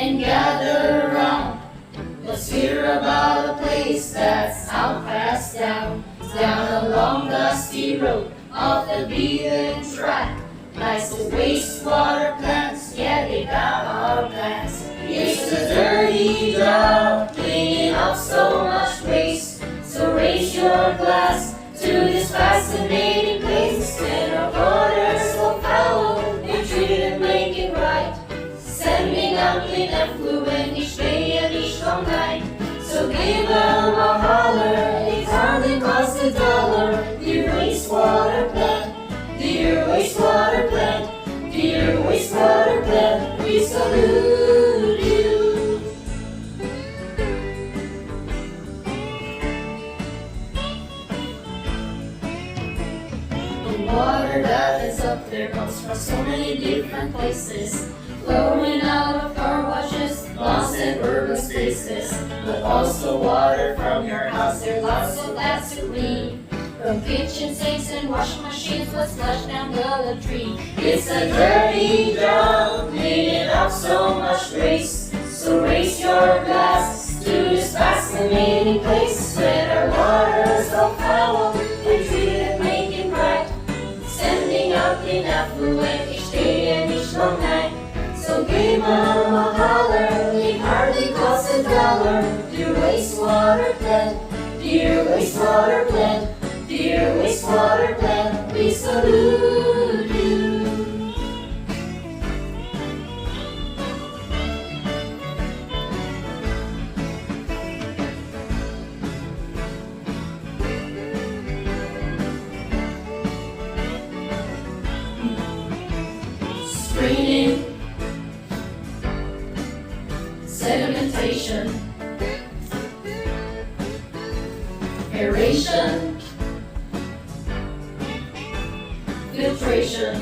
and gather around. Let's hear about a place that's out past town, down along the dusty road of the beaten track. Nice the wastewater plants, yeah, they got our plants. It's a dirty job, cleaning up so much waste. So raise your glass to this fascinating place. And our waters so foul, we treat it and make it right. Sending out clean effluent each day and each long night. So give them a holler, it hardly costs $1. Dear wastewater plant, dear wastewater plant, dear wastewater plant, we salute you. The water that is up there comes from so many different places, flowing out of car washes, lawns and urban spaces. But also water from your house, there's lots of that to clean. From kitchen sinks and washing machines, let's flush down the latrine. It's a dirty job, cleaning up so much waste. So raise your glass to this fascinating place. When our water's so foul, we treat it, make it right. Sending out clean effluent each day and each long night. So give them a holler, it hardly costs $1. Dear wastewater plant, dear wastewater plant, dear wastewater plant, we salute you. Screening, sedimentation, aeration, filtration,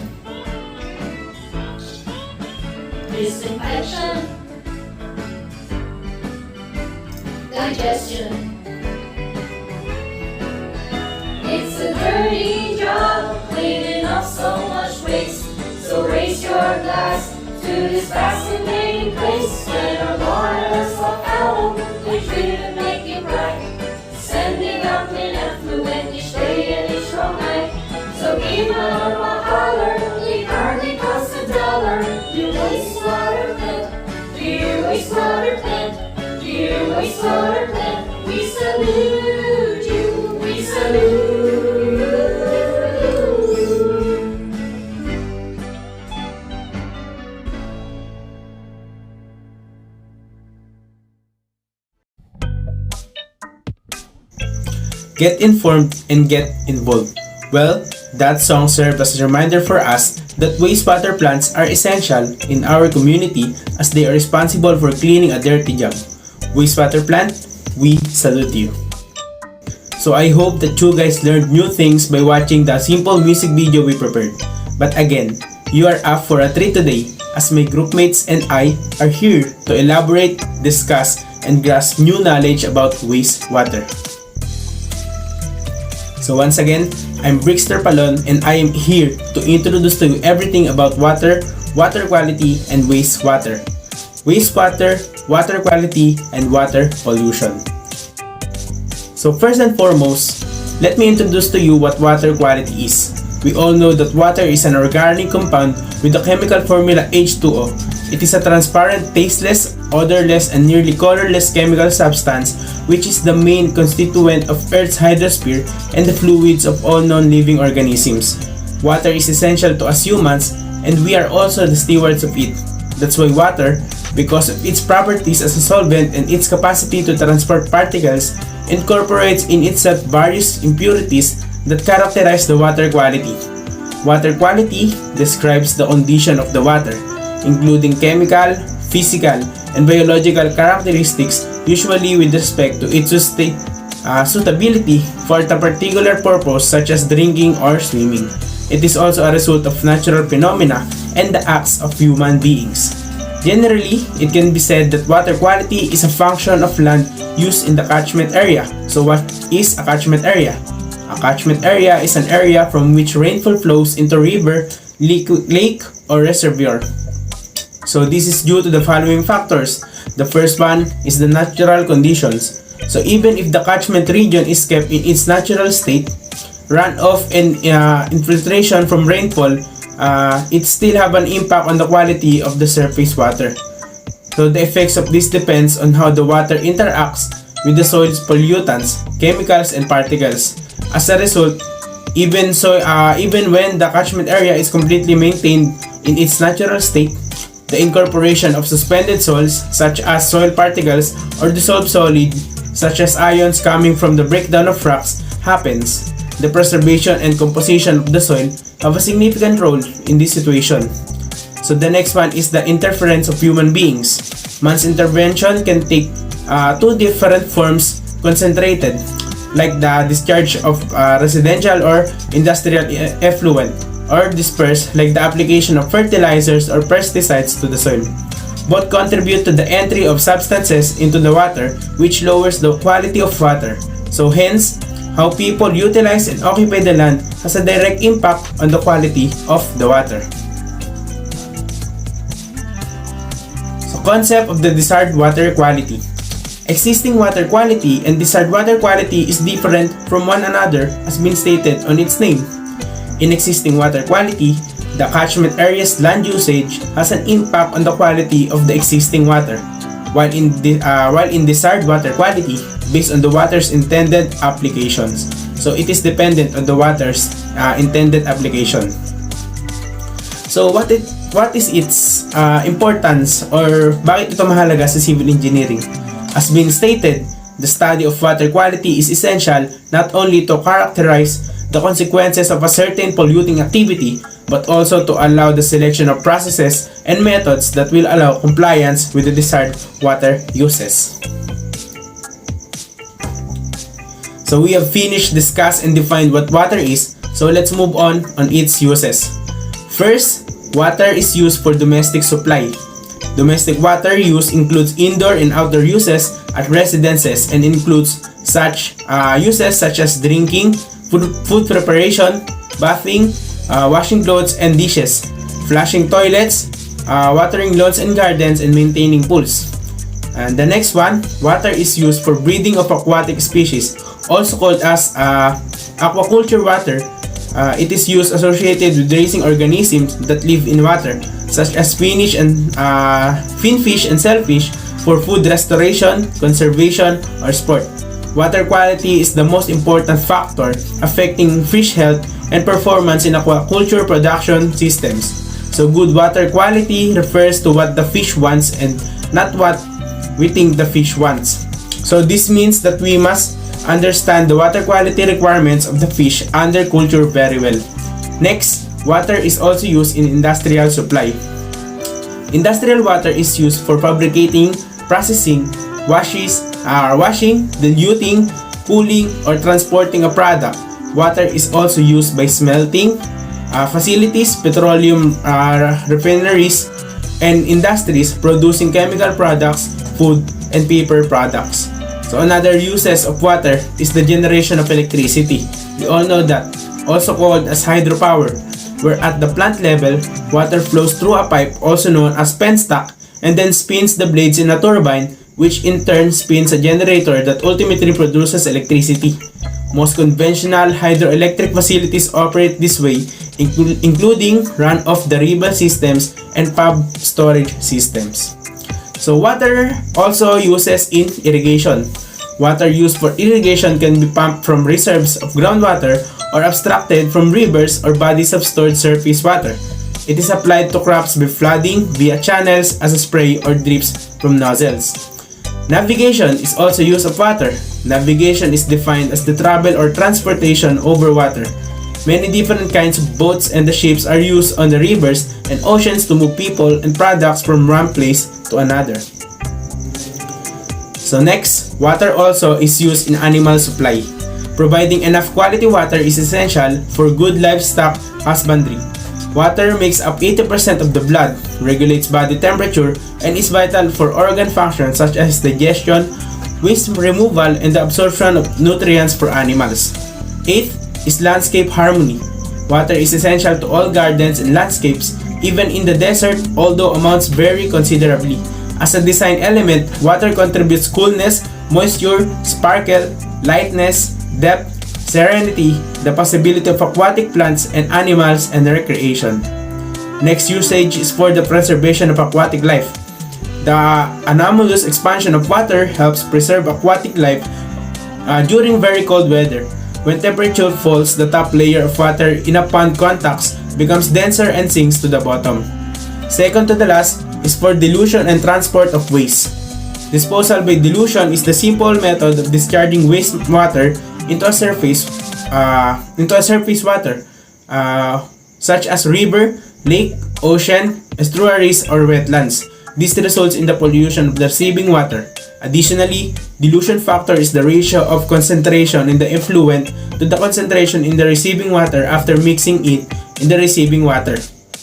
disinfection, digestion. It's a dirty job, cleaning up so much waste. So raise your glass to this fascinating place. When our waters so foul, we treat it and make it right. Sending out clean effluent each day and each long night. So give them a holler, it hardly costs $1. Dear wastewater plant, dear wastewater plant, dear wastewater plant, we salute you, we salute you. Get informed and get involved. Well, that song served as a reminder for us that wastewater plants are essential in our community as they are responsible for cleaning a dirty job. Wastewater plant, we salute you. So I hope that you guys learned new things by watching the simple music video we prepared. But again, you are up for a treat today as my groupmates and I are here to elaborate, discuss, and grasp new knowledge about wastewater. So once again, I'm Brickster Palon and I am here to introduce to you everything about water, water quality, and wastewater. Wastewater, water quality, and water pollution. So first and foremost, let me introduce to you what water quality is. We all know that water is an organic compound with the chemical formula H2O. It is a transparent, tasteless, odorless, and nearly colorless chemical substance which is the main constituent of Earth's hydrosphere and the fluids of all non-living organisms. Water is essential to us humans and we are also the stewards of it. That's why water, because of its properties as a solvent and its capacity to transport particles, incorporates in itself various impurities that characterize the water quality. Water quality describes the condition of the water, including chemical, physical, and biological characteristics, usually with respect to its suitability for a particular purpose such as drinking or swimming. It is also a result of natural phenomena and the acts of human beings. Generally, it can be said that water quality is a function of land use in the catchment area. So what is a catchment area? A catchment area is an area from which rainfall flows into river, lake, or reservoir. So this is due to the following factors. The first one is the natural conditions. So even if the catchment region is kept in its natural state, runoff and infiltration from rainfall, it still have an impact on the quality of the surface water. So the effects of this depends on how the water interacts with the soil's pollutants, chemicals, and particles. As a result, even when the catchment area is completely maintained in its natural state, the incorporation of suspended soils such as soil particles or dissolved solid such as ions coming from the breakdown of rocks happens. The preservation and composition of the soil have a significant role in this situation. So the next one is the interference of human beings. Man's intervention can take two different forms concentrated, like the discharge of residential or industrial effluent, or dispersed, like the application of fertilizers or pesticides to the soil. Both contribute to the entry of substances into the water, which lowers the quality of water. So hence, how people utilize and occupy the land has a direct impact on the quality of the water. So concept of the desired water quality. Existing water quality and desired water quality is different from one another as been stated on its name. In existing water quality, the catchment area's land usage has an impact on the quality of the existing water, while in desired water quality, based on the water's intended applications. So it is dependent on the water's intended application. So what is its importance, or bakit ito mahalaga sa civil engineering? As been stated, the study of water quality is essential not only to characterize the consequences of a certain polluting activity, but also to allow the selection of processes and methods that will allow compliance with the desired water uses. So we have finished, discussed, and defined what water is, so let's move on its uses. First, water is used for domestic supply. Domestic water use includes indoor and outdoor uses at residences and includes such uses such as drinking, food preparation, bathing, washing clothes and dishes, flushing toilets, watering lawns and gardens, and maintaining pools. And the next one, water is used for breeding of aquatic species, also called as aquaculture water. It is used associated with raising organisms that live in water, such as finfish and shellfish, for food restoration, conservation, or sport. Water quality is the most important factor affecting fish health and performance in aquaculture production systems. So good water quality refers to what the fish wants and not what we think the fish wants. So this means that we must understand the water quality requirements of the fish under culture very well. Next, water is also used in industrial supply. Industrial water is used for fabricating, processing, washing, diluting, cooling, or transporting a product. Water is also used by smelting facilities, petroleum refineries, and industries producing chemical products, food, and paper products. So another uses of water is the generation of electricity. We all know that, also called as hydropower, where at the plant level, water flows through a pipe also known as penstock and then spins the blades in a turbine, which in turn spins a generator that ultimately produces electricity. Most conventional hydroelectric facilities operate this way, including run-of-the-river systems and pumped storage systems. So water also uses in irrigation. Water used for irrigation can be pumped from reserves of groundwater or abstracted from rivers or bodies of stored surface water. It is applied to crops by flooding via channels as a spray or drips from nozzles. Navigation is also use of water. Navigation is defined as the travel or transportation over water. Many different kinds of boats and the ships are used on the rivers and oceans to move people and products from one place to another. So next, water also is used in animal supply. Providing enough quality water is essential for good livestock husbandry. Water makes up 80% of the blood, regulates body temperature, and is vital for organ functions such as digestion, waste removal, and the absorption of nutrients for animals. 8th is landscape harmony. Water is essential to all gardens and landscapes even in the desert, although amounts vary considerably. As a design element, water contributes coolness, moisture, sparkle, lightness, depth, serenity, the possibility of aquatic plants and animals, and recreation. Next usage is for the preservation of aquatic life. The anomalous expansion of water helps preserve aquatic life during very cold weather. When temperature falls, the top layer of water in a pond contacts becomes denser and sinks to the bottom. Second to the last is for dilution and transport of waste. Disposal by dilution is the simple method of discharging wastewater into a surface water, such as river, lake, ocean, estuaries, or wetlands. This results in the pollution of the receiving water. Additionally, dilution factor is the ratio of concentration in the effluent to the concentration in the receiving water after mixing it in the receiving water.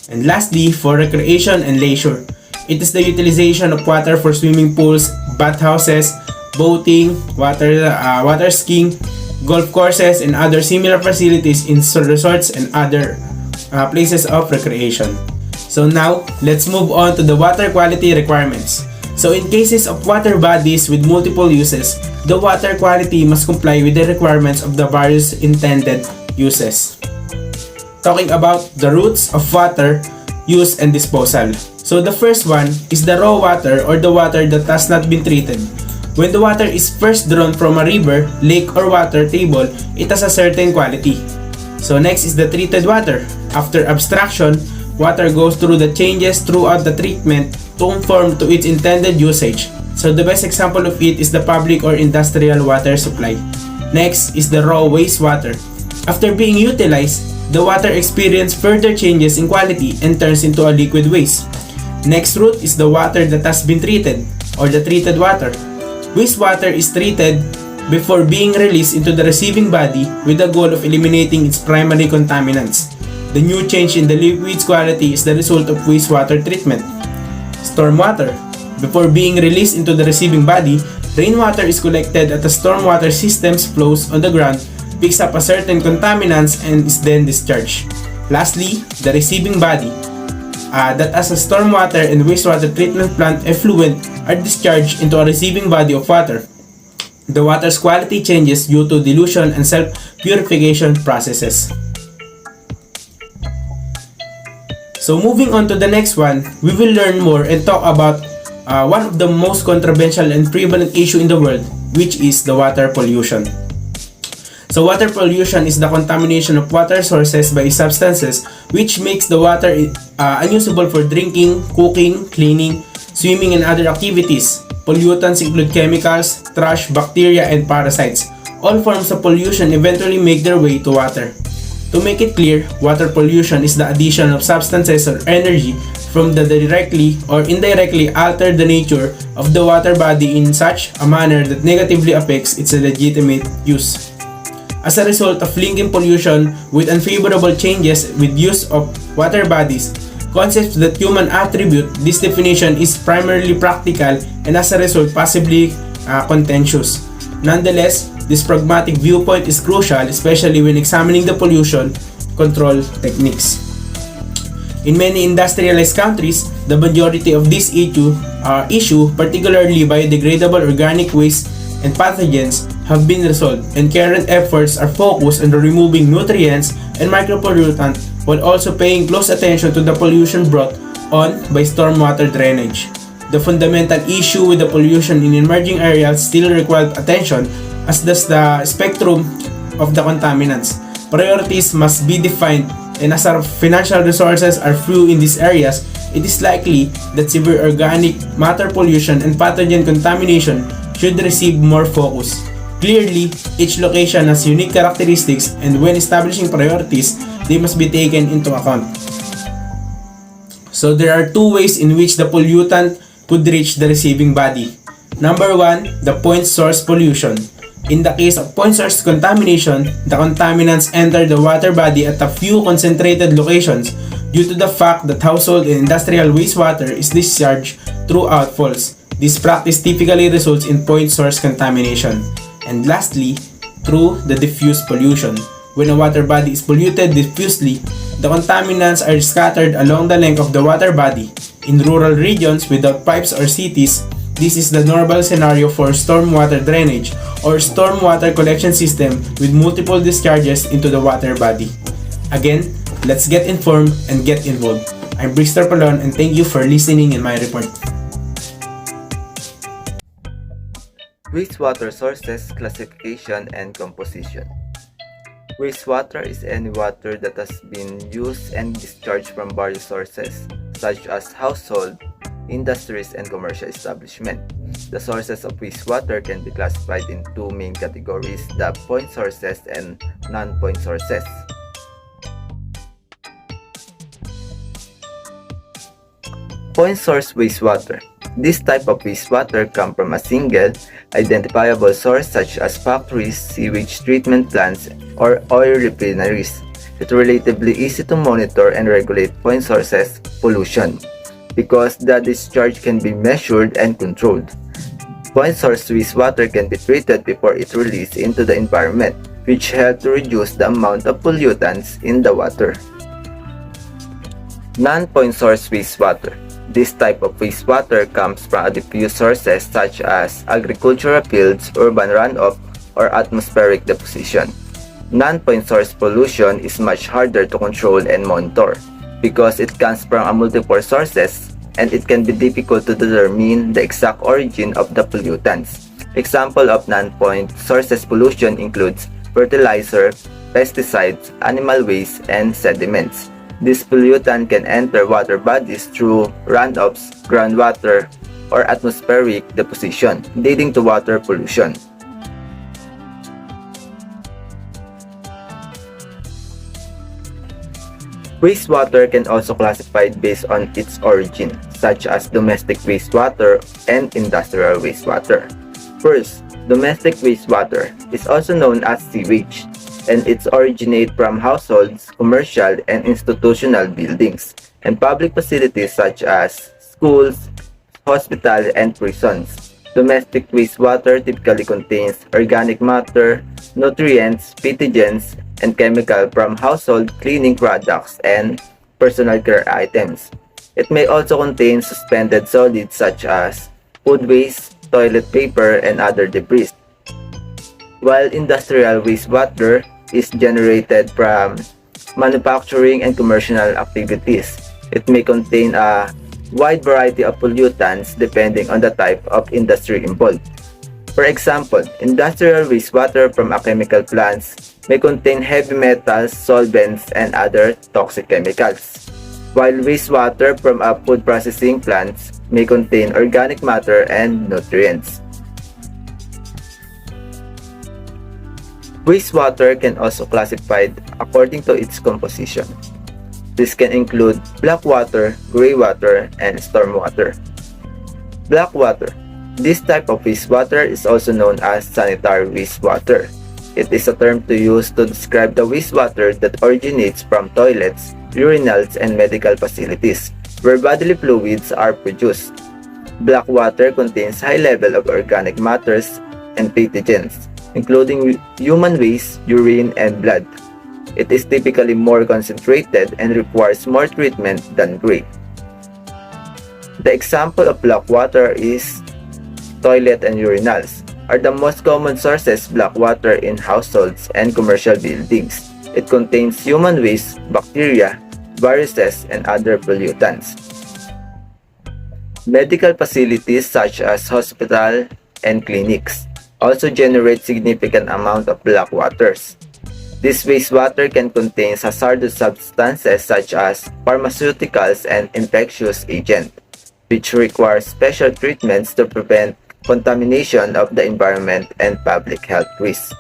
And lastly, for recreation and leisure, it is the utilization of water for swimming pools, bathhouses, boating, water skiing, golf courses, and other similar facilities in resorts and other places of recreation. So now, let's move on to the water quality requirements. So in cases of water bodies with multiple uses, the water quality must comply with the requirements of the various intended uses. Talking about the routes of water use and disposal. So the first one is the raw water or the water that has not been treated. When the water is first drawn from a river, lake, or water table, it has a certain quality. So next is the treated water. After abstraction, water goes through the changes throughout the treatment to conform to its intended usage. So the best example of it is the public or industrial water supply. Next is the raw wastewater. After being utilized, the water experiences further changes in quality and turns into a liquid waste. Next route is the water that has been treated, or the treated water. Wastewater is treated before being released into the receiving body with the goal of eliminating its primary contaminants. The new change in the liquid's quality is the result of wastewater treatment. Stormwater. Before being released into the receiving body, rainwater is collected at the stormwater system's flows on the ground, picks up a certain contaminants, and is then discharged. Lastly, the receiving body. That as a stormwater and wastewater treatment plant effluent are discharged into a receiving body of water. The water's quality changes due to dilution and self-purification processes. So moving on to the next one, we will learn more and talk about one of the most controversial and prevalent issue in the world, which is the water pollution. So water pollution is the contamination of water sources by substances which makes the water unusable for drinking, cooking, cleaning, swimming, and other activities. Pollutants include chemicals, trash, bacteria, and parasites. All forms of pollution eventually make their way to water. To make it clear, water pollution is the addition of substances or energy from the directly or indirectly alter the nature of the water body in such a manner that negatively affects its legitimate use. As a result of linking pollution with unfavorable changes with use of water bodies, concepts that human attribute, this definition is primarily practical and as a result possibly contentious. Nonetheless, this pragmatic viewpoint is crucial, especially when examining the pollution control techniques. In many industrialized countries, the majority of this issue, particularly biodegradable organic waste and pathogens, have been resolved, and current efforts are focused on removing nutrients and micropollutants while also paying close attention to the pollution brought on by stormwater drainage. The fundamental issue with the pollution in emerging areas still requires attention, as does the spectrum of the contaminants. Priorities must be defined, and as our financial resources are few in these areas, it is likely that severe organic matter pollution and pathogen contamination should receive more focus. Clearly, each location has unique characteristics, and when establishing priorities, they must be taken into account. So there are two ways in which the pollutant could reach the receiving body. Number one, the point source pollution. In the case of point source contamination, the contaminants enter the water body at a few concentrated locations due to the fact that household and industrial wastewater is discharged through outfalls. This practice typically results in point source contamination. And lastly, through the diffuse pollution. When a water body is polluted diffusely, The contaminants are scattered along the length of the water body. In rural regions without pipes or cities, this is the normal scenario for stormwater drainage or stormwater collection system with multiple discharges into the water body. Again, let's get informed and get involved. I'm Brister Palon and thank you for listening in my report. Wastewater sources, classification, and composition. Wastewater is any water that has been used and discharged from various sources, such as household, industries, and commercial establishment. The sources of wastewater can be classified in two main categories: the point sources and non-point sources. Point source wastewater. This type of wastewater comes from a single, identifiable source such as factories, sewage treatment plants, or oil refineries. It's relatively easy to monitor and regulate point sources pollution because the discharge can be measured and controlled. Point source wastewater can be treated before it's released into the environment, which helps to reduce the amount of pollutants in the water. Non-point source wastewater. This type of wastewater comes from diffuse sources such as agricultural fields, urban runoff, or atmospheric deposition. Non-point source pollution is much harder to control and monitor because it comes from multiple sources and it can be difficult to determine the exact origin of the pollutants. Example of non-point sources pollution includes fertilizer, pesticides, animal waste, and sediments. This pollutant can enter water bodies through runoffs, groundwater, or atmospheric deposition, leading to water pollution. Wastewater can also be classified based on its origin, such as domestic wastewater and industrial wastewater. First, domestic wastewater is also known as sewage, and it originates from households, commercial and institutional buildings, and public facilities such as schools, hospitals, and prisons. Domestic wastewater typically contains organic matter, nutrients, pathogens, and chemicals from household cleaning products and personal care items. It may also contain suspended solids such as food waste, toilet paper, and other debris. While industrial wastewater is generated from manufacturing and commercial activities, it may contain a wide variety of pollutants depending on the type of industry involved. For example, industrial wastewater from chemical plants may contain heavy metals, solvents, and other toxic chemicals, while wastewater from food processing plants may contain organic matter and nutrients. Wastewater can also be classified according to its composition. This can include black water, gray water, and storm water. Black water. This type of wastewater is also known as sanitary wastewater. It is a term to use to describe the wastewater that originates from toilets, urinals, and medical facilities, where bodily fluids are produced. Black water contains high level of organic matters and pathogens, including human waste, urine, and blood. It is typically more concentrated and requires more treatment than gray. The example of black water is toilet and urinals are the most common sources of black water in households and commercial buildings. It contains human waste, bacteria, viruses, and other pollutants. Medical facilities such as hospitals and clinics also generate significant amount of black waters. This wastewater can contain hazardous substances such as pharmaceuticals and infectious agents, which require special treatments to prevent contamination of the environment and public health risks.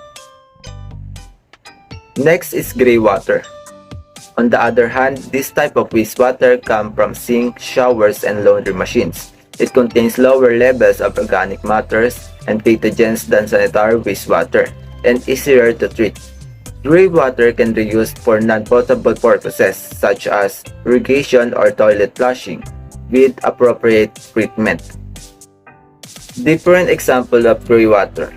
Next is gray water. On the other hand, this type of wastewater comes from sinks, showers, and laundry machines. It contains lower levels of organic matters and pathogens than sanitary wastewater and easier to treat. Gray water can be used for non-potable purposes such as irrigation or toilet flushing with appropriate treatment. Different example of gray water.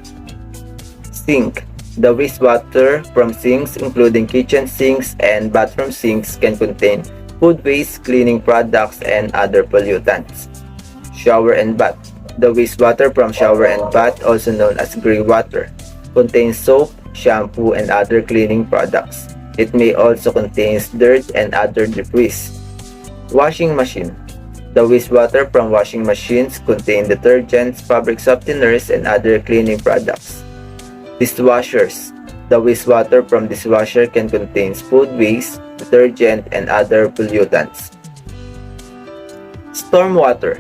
Sink. The wastewater from sinks, including kitchen sinks and bathroom sinks, can contain food waste, cleaning products, and other pollutants. Shower and bath. The wastewater from shower and bath, also known as gray water, contains soap, shampoo, and other cleaning products. It may also contain dirt and other debris. Washing machine. The wastewater from washing machines contain detergents, fabric softeners, and other cleaning products. Dishwashers. The wastewater from dishwasher can contain food waste, detergent, and other pollutants. Stormwater.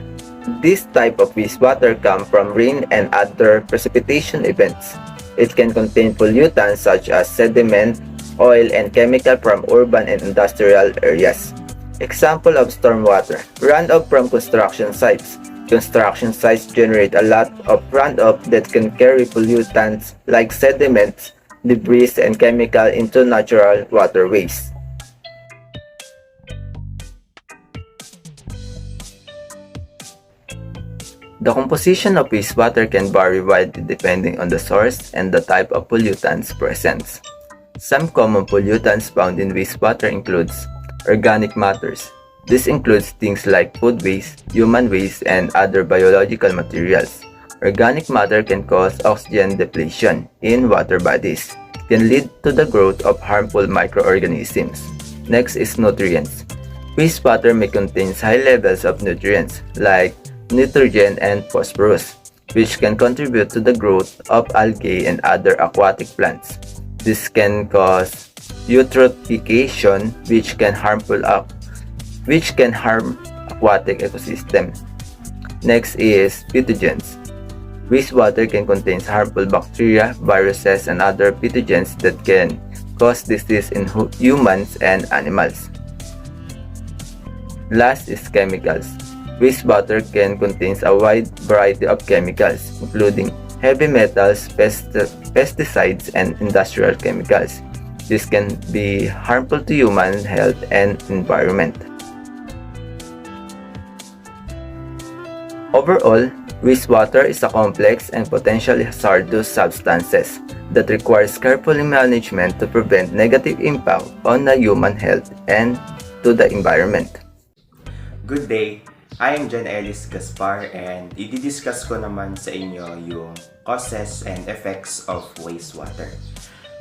This type of wastewater comes from rain and other precipitation events. It can contain pollutants such as sediment, oil, and chemical from urban and industrial areas. Example of stormwater: runoff from construction sites. Construction sites generate a lot of runoff that can carry pollutants like sediments, debris, and chemical into natural waterways. The composition of wastewater can vary widely depending on the source and the type of pollutants present. Some common pollutants found in wastewater includes organic matters. This includes things like food waste, human waste, and other biological materials. Organic matter can cause oxygen depletion in water bodies. It can lead to the growth of harmful microorganisms. Next is nutrients. Wastewater may contain high levels of nutrients like nitrogen and phosphorus, which can contribute to the growth of algae and other aquatic plants. This can cause eutrophication, which can harm aquatic ecosystem. Next is pathogens. Wastewater can contain harmful bacteria, viruses, and other pathogens that can cause disease in humans and animals. Last is chemicals. Wastewater can contain a wide variety of chemicals, including heavy metals, pesticides, and industrial chemicals. This can be harmful to human health and environment. Overall, wastewater is a complex and potentially hazardous substances that requires careful management to prevent negative impact on the human health and to the environment. Good day! I am John Ellis Gaspar and i-discuss ko naman sa inyo yung causes and effects of wastewater.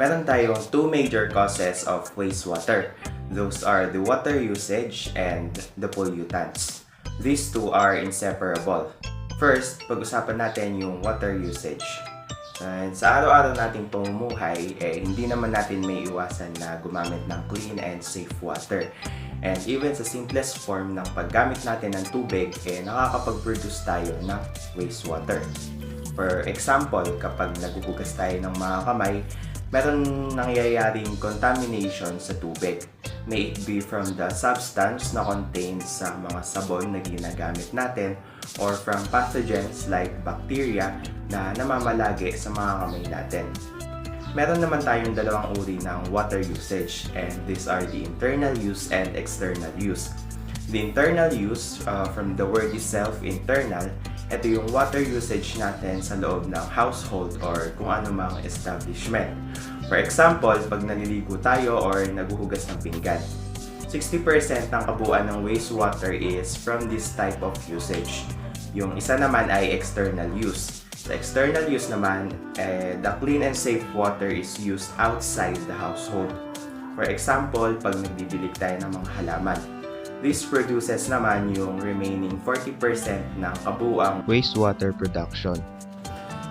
Meron tayong two major causes of wastewater. Those are the water usage and the pollutants. These two are inseparable. First, pag-usapan natin yung water usage. Sa araw-araw nating pamumuhay, hindi naman natin may iwasan na gumamit ng clean and safe water. And even sa simplest form ng paggamit natin ng tubig, nakakapag-produce tayo ng wastewater. For example, kapag naguhugas tayo ng mga kamay, meron nangyayaring contamination sa tubig. May it be from the substance na contained sa mga sabon na ginagamit natin or from pathogens like bacteria na namamalagi sa mga kamay natin. Meron naman tayong dalawang uri ng water usage, and these are the internal use and external use. The internal use, from the word itself, internal, ito yung water usage natin sa loob ng household or kung anumang establishment. For example, pag naliligo tayo or naguhugas ng pinggan, 60% ng kabuuan ng wastewater is from this type of usage. Yung isa naman ay external use. Sa external use naman, the clean and safe water is used outside the household. For example, pag nagdidilig tayo ng mga halaman, this produces naman yung remaining 40% ng kabuuang wastewater production.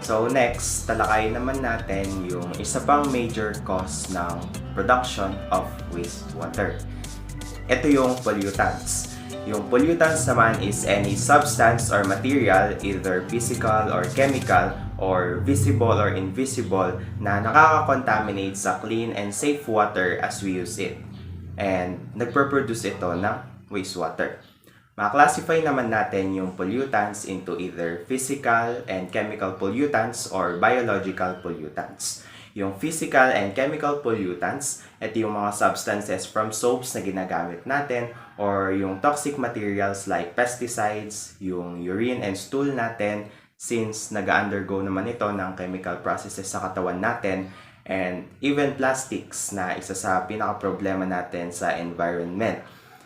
So next, talakayin naman natin yung isa pang major cause ng production of wastewater. Ito yung pollutants. Yung pollutants naman is any substance or material, either physical or chemical, or visible or invisible, na nakaka-contaminate sa clean and safe water as we use it. And nagpo-produce ito ng wastewater. Ma-classify naman natin yung pollutants into either physical and chemical pollutants or biological pollutants. Yung physical and chemical pollutants, ito yung mga substances from soaps na ginagamit natin or yung toxic materials like pesticides, yung urine and stool natin since nag-undergo naman ito ng chemical processes sa katawan natin. and even plastics na isa sa pinaka-problema natin sa environment.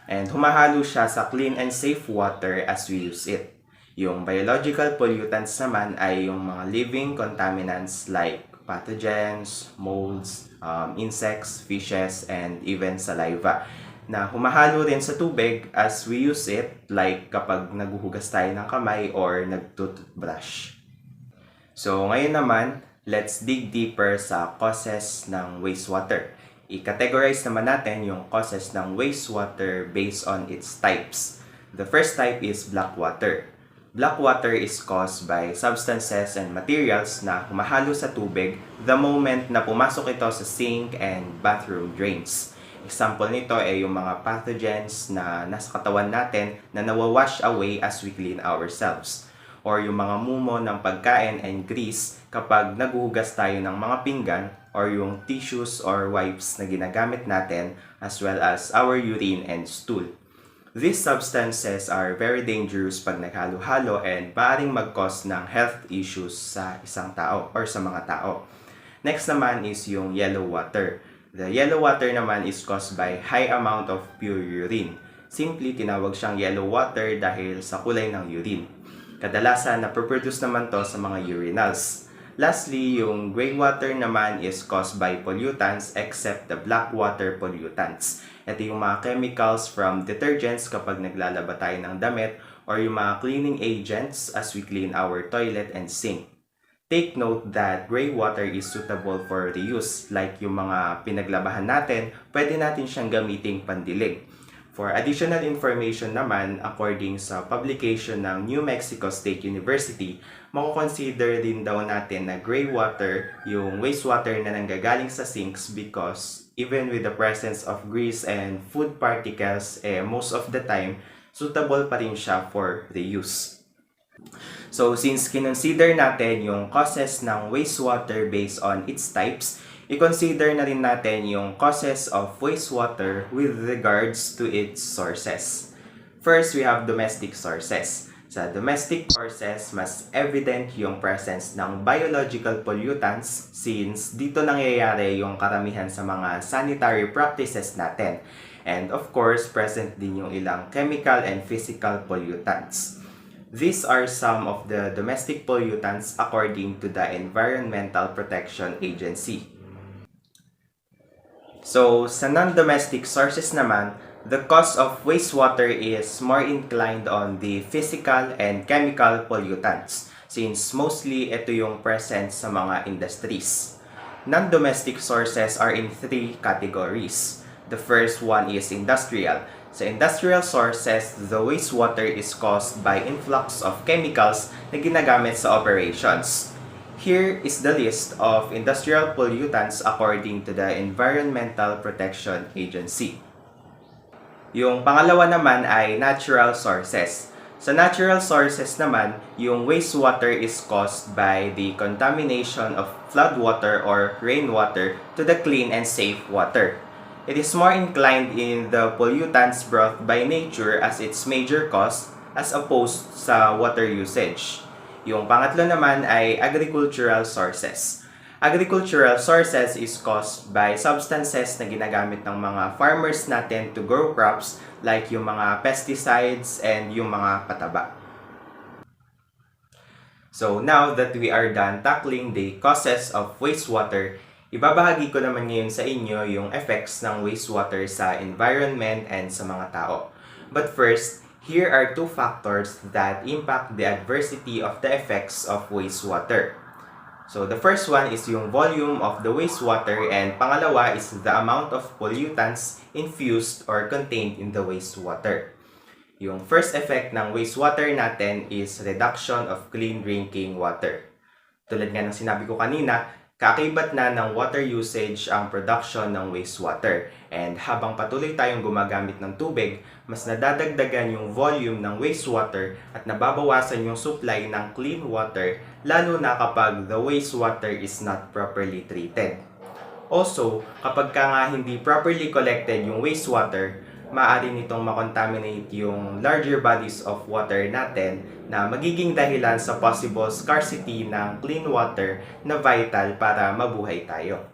And humahalo siya sa clean and safe water as we use it. Yung biological pollutants naman ay yung mga living contaminants like pathogens, molds, insects, fishes, and even saliva na humahalo rin sa tubig as we use it, like kapag naghuhugas tayo ng kamay or nagtoothbrush. So ngayon naman, let's dig deeper sa causes ng wastewater. I-categorize naman natin yung causes ng wastewater based on its types. The first type is black water. Black water is caused by substances and materials na humahalo sa tubig the moment na pumasok ito sa sink and bathroom drains. Example nito ay yung mga pathogens na nasa katawan natin na nawawash away as we clean ourselves. Or yung mga mumo ng pagkain and grease kapag naghuhugas tayo ng mga pinggan, or yung tissues or wipes na ginagamit natin, as well as our urine and stool. These substances are very dangerous pag naghalo-halo and maaaring mag-cause ng health issues sa isang tao or sa mga tao. Next naman is yung yellow water. The yellow water naman is caused by high amount of pure urine. Simply tinawag siyang yellow water dahil sa kulay ng urine. Kadalasan na-produce naman to sa mga urinals. Lastly, yung gray water naman is caused by pollutants except the black water pollutants. Ito yung mga chemicals from detergents kapag naglalaba tayo ng damit, or yung mga cleaning agents as we clean our toilet and sink. Take note that gray water is suitable for reuse, like yung mga pinaglabahan natin, pwede natin siyang gamiting pandilig. For additional information naman, according sa publication ng New Mexico State University, mako-consider din daw natin na gray water yung wastewater na nanggagaling sa sinks because even with the presence of grease and food particles, most of the time, suitable pa rin siya for reuse. So, since kinonsider natin yung causes ng wastewater based on its types, i-consider na rin natin yung causes of wastewater with regards to its sources. First, we have domestic sources. Sa domestic sources, mas evident yung presence ng biological pollutants since dito nangyayari yung karamihan sa mga sanitary practices natin. And of course, present din yung ilang chemical and physical pollutants. These are some of the domestic pollutants according to the Environmental Protection Agency. So, sa non-domestic sources naman, the cause of wastewater is more inclined on the physical and chemical pollutants since mostly ito yung present sa mga industries. Non-domestic sources are in three categories. The first one is industrial. Sa industrial sources, the wastewater is caused by influx of chemicals na ginagamit sa operations. Here is the list of industrial pollutants according to the Environmental Protection Agency. Yung pangalawa naman ay natural sources. Sa natural sources naman, yung wastewater is caused by the contamination of floodwater or rainwater to the clean and safe water. It is more inclined in the pollutants brought by nature as its major cause as opposed sa water usage. Yung pangatlo naman ay agricultural sources. Agricultural sources is caused by substances na ginagamit ng mga farmers natin to grow crops like yung mga pesticides and yung mga pataba. So now that we are done tackling the causes of wastewater, ibabahagi ko naman ngayon sa inyo yung effects ng wastewater sa environment and sa mga tao. But first, here are two factors that impact the adversity of the effects of wastewater. So the first one is yung volume of the wastewater and pangalawa is the amount of pollutants infused or contained in the wastewater. Yung first effect ng wastewater natin is reduction of clean drinking water. Tulad nga ng sinabi ko kanina, kaakibat na ng water usage ang production ng wastewater. And habang patuloy tayong gumagamit ng tubig, mas nadadagdagan yung volume ng wastewater at nababawasan yung supply ng clean water, lalo na kapag the wastewater is not properly treated. Also, kapag ka nga hindi properly collected yung wastewater, maaari nitong makontaminate yung larger bodies of water natin na magiging dahilan sa possible scarcity ng clean water na vital para mabuhay tayo.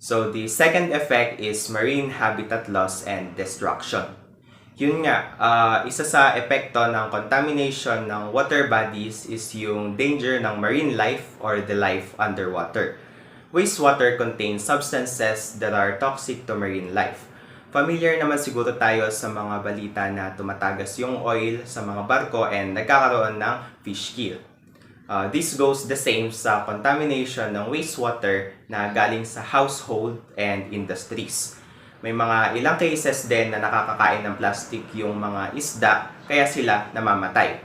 So the second effect is marine habitat loss and destruction. Yun nga, isa sa epekto ng contamination ng water bodies is yung danger ng marine life or the life underwater. Wastewater contains substances that are toxic to marine life. Familiar naman siguro tayo sa mga balita na tumatagas yung oil sa mga barko and nagkakaroon ng fish kill. This goes the same sa contamination ng wastewater na galing sa household and industries. May mga ilang cases din na nakakakain ng plastic yung mga isda kaya sila namamatay.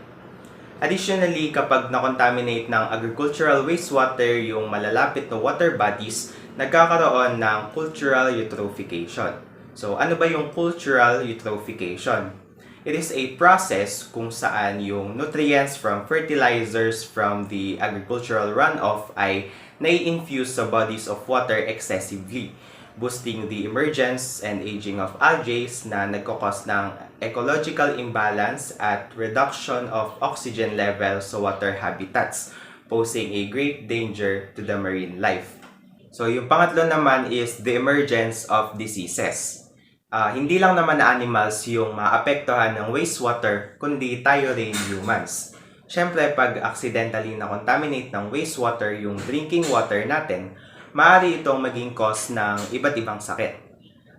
Additionally, kapag na-contaminate ng agricultural wastewater yung malalapit na water bodies, nagkakaroon ng cultural eutrophication. So, ano ba yung cultural eutrophication? It is a process kung saan yung nutrients from fertilizers from the agricultural runoff ay nai-infuse sa bodies of water excessively, boosting the emergence and aging of algae na nagkakos ng ecological imbalance at reduction of oxygen level sa water habitats, posing a great danger to the marine life. So yung pangatlo naman is the emergence of diseases. Hindi lang naman na animals yung maapektuhan ng wastewater, kundi tayo rin humans. Siyempre, pag accidentally na-contaminate ng wastewater yung drinking water natin, maaari itong maging cause ng iba't ibang sakit.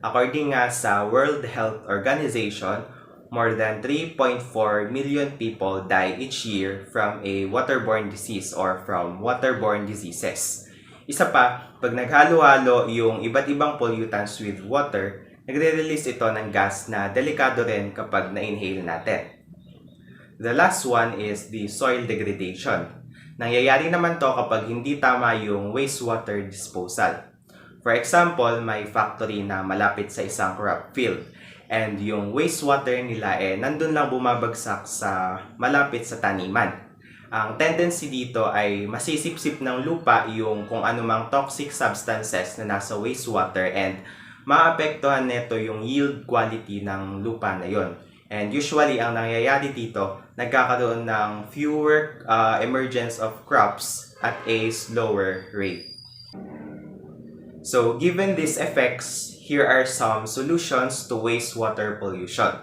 According nga sa World Health Organization, more than 3.4 million people die each year from a waterborne disease or from waterborne diseases. Isa pa, pag naghalo-halo yung iba't ibang pollutants with water, nagre-release ito ng gas na delikado rin kapag na-inhale natin. The last one is the soil degradation. Nangyayari naman to kapag hindi tama yung wastewater disposal. For example, may factory na malapit sa isang crop field and yung wastewater nila nandun lang bumabagsak sa malapit sa taniman. Ang tendency dito ay masisipsip ng lupa yung kung anumang toxic substances na nasa wastewater and maapektuhan nito yung yield quality ng lupa na yon. And usually, ang nangyayari dito, nagkakaroon ng fewer emergence of crops at a slower rate. So, given these effects, here are some solutions to wastewater pollution.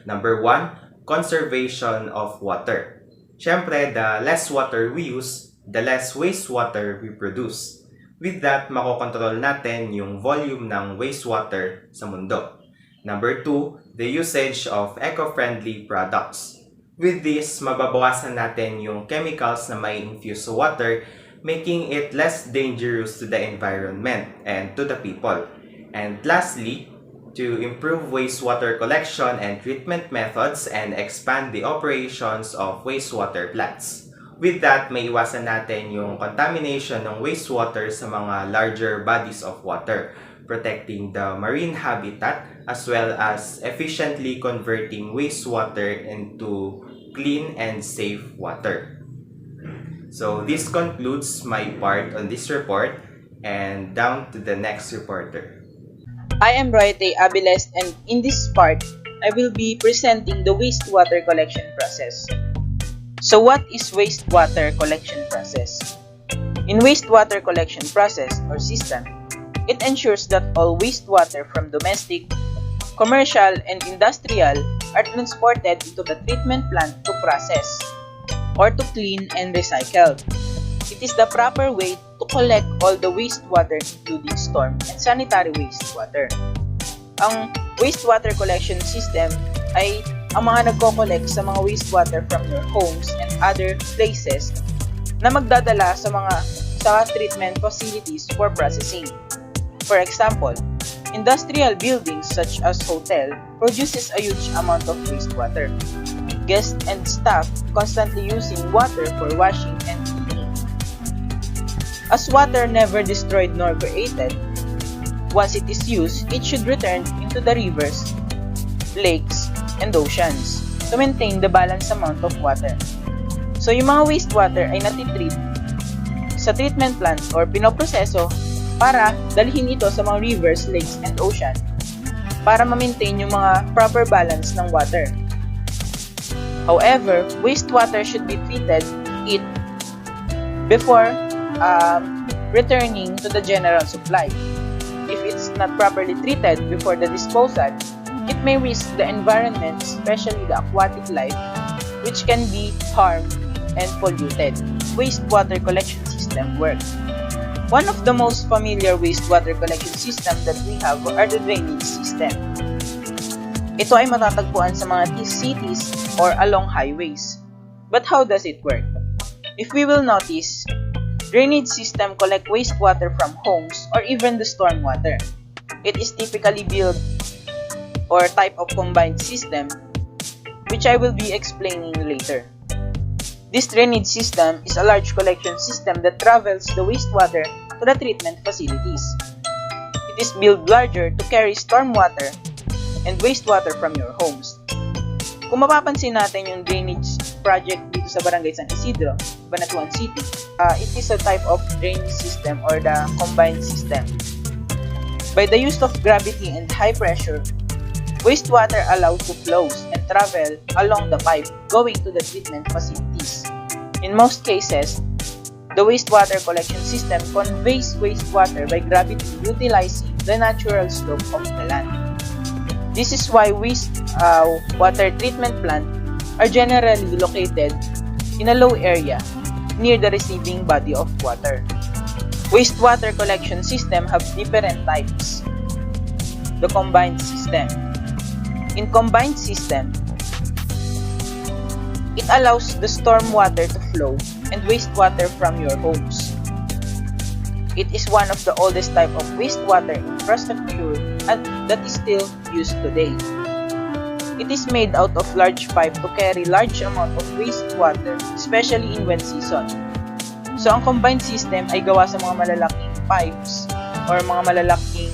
Number 1, conservation of water. Siyempre, the less water we use, the less wastewater we produce. With that, makokontrol natin yung volume ng wastewater sa mundo. Number 2, the usage of eco-friendly products. With this, mababawasan natin yung chemicals na may infuse sa water, making it less dangerous to the environment and to the people. And lastly, to improve wastewater collection and treatment methods and expand the operations of wastewater plants. With that, may iwasan natin yung contamination ng wastewater sa mga larger bodies of water, protecting the marine habitat as well as efficiently converting wastewater into clean and safe water. So this concludes my part on this report, and down to the next reporter. I am Royte Abiles, and in this part, I will be presenting the wastewater collection process. So what is wastewater collection process? In wastewater collection process or system, it ensures that all wastewater from domestic, commercial, and industrial are transported into the treatment plant to process or to clean and recycle. It is the proper way to collect all the wastewater including storm and sanitary wastewater. Ang wastewater collection system ay ang mga nagko-collect sa mga wastewater from your homes and other places na magdadala sa treatment facilities for processing. For example, industrial buildings such as hotel produces a huge amount of wastewater. Guests and staff constantly using water for washing and cleaning. As water never destroyed nor created, once it is used, it should return into the rivers, lakes, and oceans to maintain the balanced amount of water. So yung mga wastewater ay natitreat sa treatment plant or pinoproseso para dalhin ito sa mga rivers, lakes, and ocean para ma-maintain yung mga proper balance ng water. However, wastewater should be treated before returning to the general supply. if it's not properly treated before the disposal, it may risk the environment, especially the aquatic life, which can be harmed and polluted. Wastewater collection system work. One of the most familiar wastewater collection system that we have are the drainage system. Ito ay matatagpuan sa mga cities or along highways. But how does it work? If we will notice, drainage system collect wastewater from homes or even the stormwater. It is typically built or type of combined system, which I will be explaining later. This drainage system is a large collection system that travels the wastewater to the treatment facilities. It is built larger to carry stormwater and wastewater from your homes. Kung mapapansin natin yung drainage project dito sa Barangay San Isidro, Cabanatuan City, it is a type of drainage system or the combined system. By the use of gravity and high pressure, wastewater allowed to flow and travel along the pipe going to the treatment facilities. In most cases, the wastewater collection system conveys wastewater by gravity utilizing the natural slope of the land. This is why wastewater treatment plants are generally located in a low area near the receiving body of water. Wastewater collection system have different types. The combined system. In combined system, it allows the stormwater to flow and wastewater from your homes. It is one of the oldest type of wastewater infrastructure and that is still used today. It is made out of large pipe to carry large amount of wastewater, especially in wet season. So, ang combined system ay gawa sa mga malalaking pipes or mga malalaking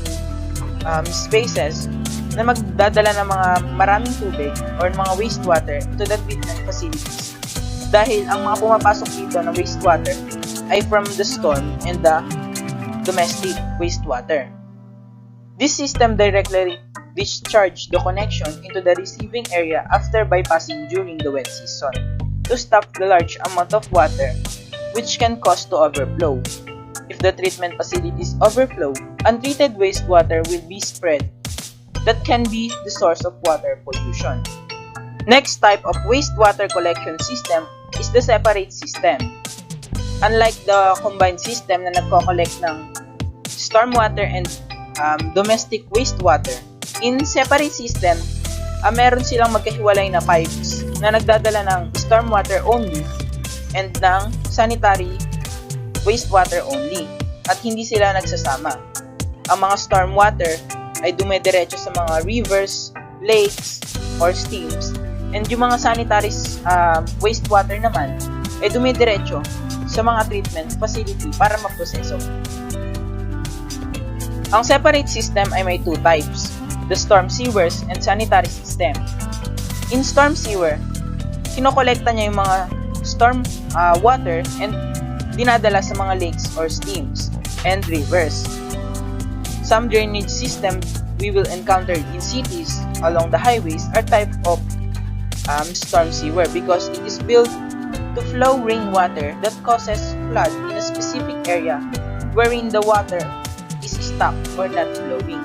spaces na magdadala ng mga maraming tubig or mga wastewater to the treatment facilities. Dahil ang mga pumapasok dito na wastewater ay from the storm and the domestic wastewater. This system directly discharge the connection into the receiving area after bypassing during the wet season to stop the large amount of water which can cause to overflow. If the treatment facilities overflow, untreated wastewater will be spread that can be the source of water pollution. Next type of wastewater collection system is the separate system. Unlike the combined system na nagko-collect ng stormwater and domestic wastewater, in separate system, meron silang magkahiwalay na pipes na nagdadala ng stormwater only and ng sanitary wastewater only at hindi sila nagsasama. Ang mga stormwater ay dumediretso sa mga rivers, lakes, or streams and yung mga sanitary wastewater naman ay dumediretso sa mga treatment facility para maproseso. Ang separate system ay may two types, the storm sewers and sanitary system. In storm sewer, kinokolekta niya yung mga storm water and dinadala sa mga lakes or streams and rivers. Some drainage system we will encounter in cities along the highways are type of storm sewer because it is built to flow rainwater that causes flood in a specific area wherein the water is stuck or not flowing.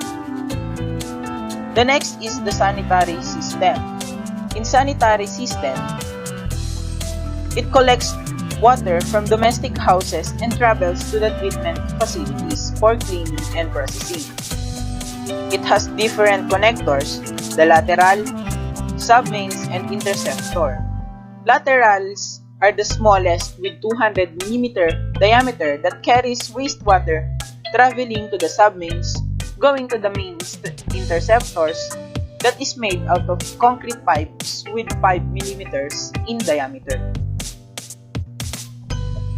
The next is the sanitary system. In sanitary system, it collects water from domestic houses and travels to the treatment facilities for cleaning and processing. It has different connectors, the lateral, submains, and interceptor. Laterals are the smallest with 200 mm diameter that carries wastewater traveling to the submains, going to the main interceptors that is made out of concrete pipes with 5 mm in diameter.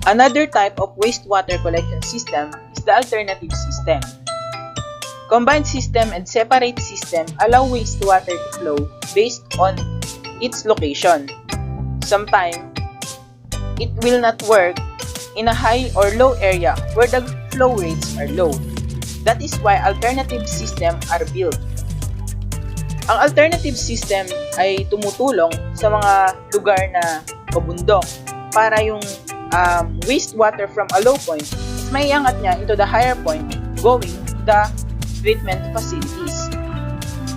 Another type of wastewater collection system is the alternative system. Combined system and separate system allow wastewater to flow based on its location. Sometimes, it will not work in a high or low area where the flow rates are low. That is why alternative system are built. Ang alternative system ay tumutulong sa mga lugar na pabundok para yung wastewater from a low point is maiangat niya into the higher point going to the treatment facilities.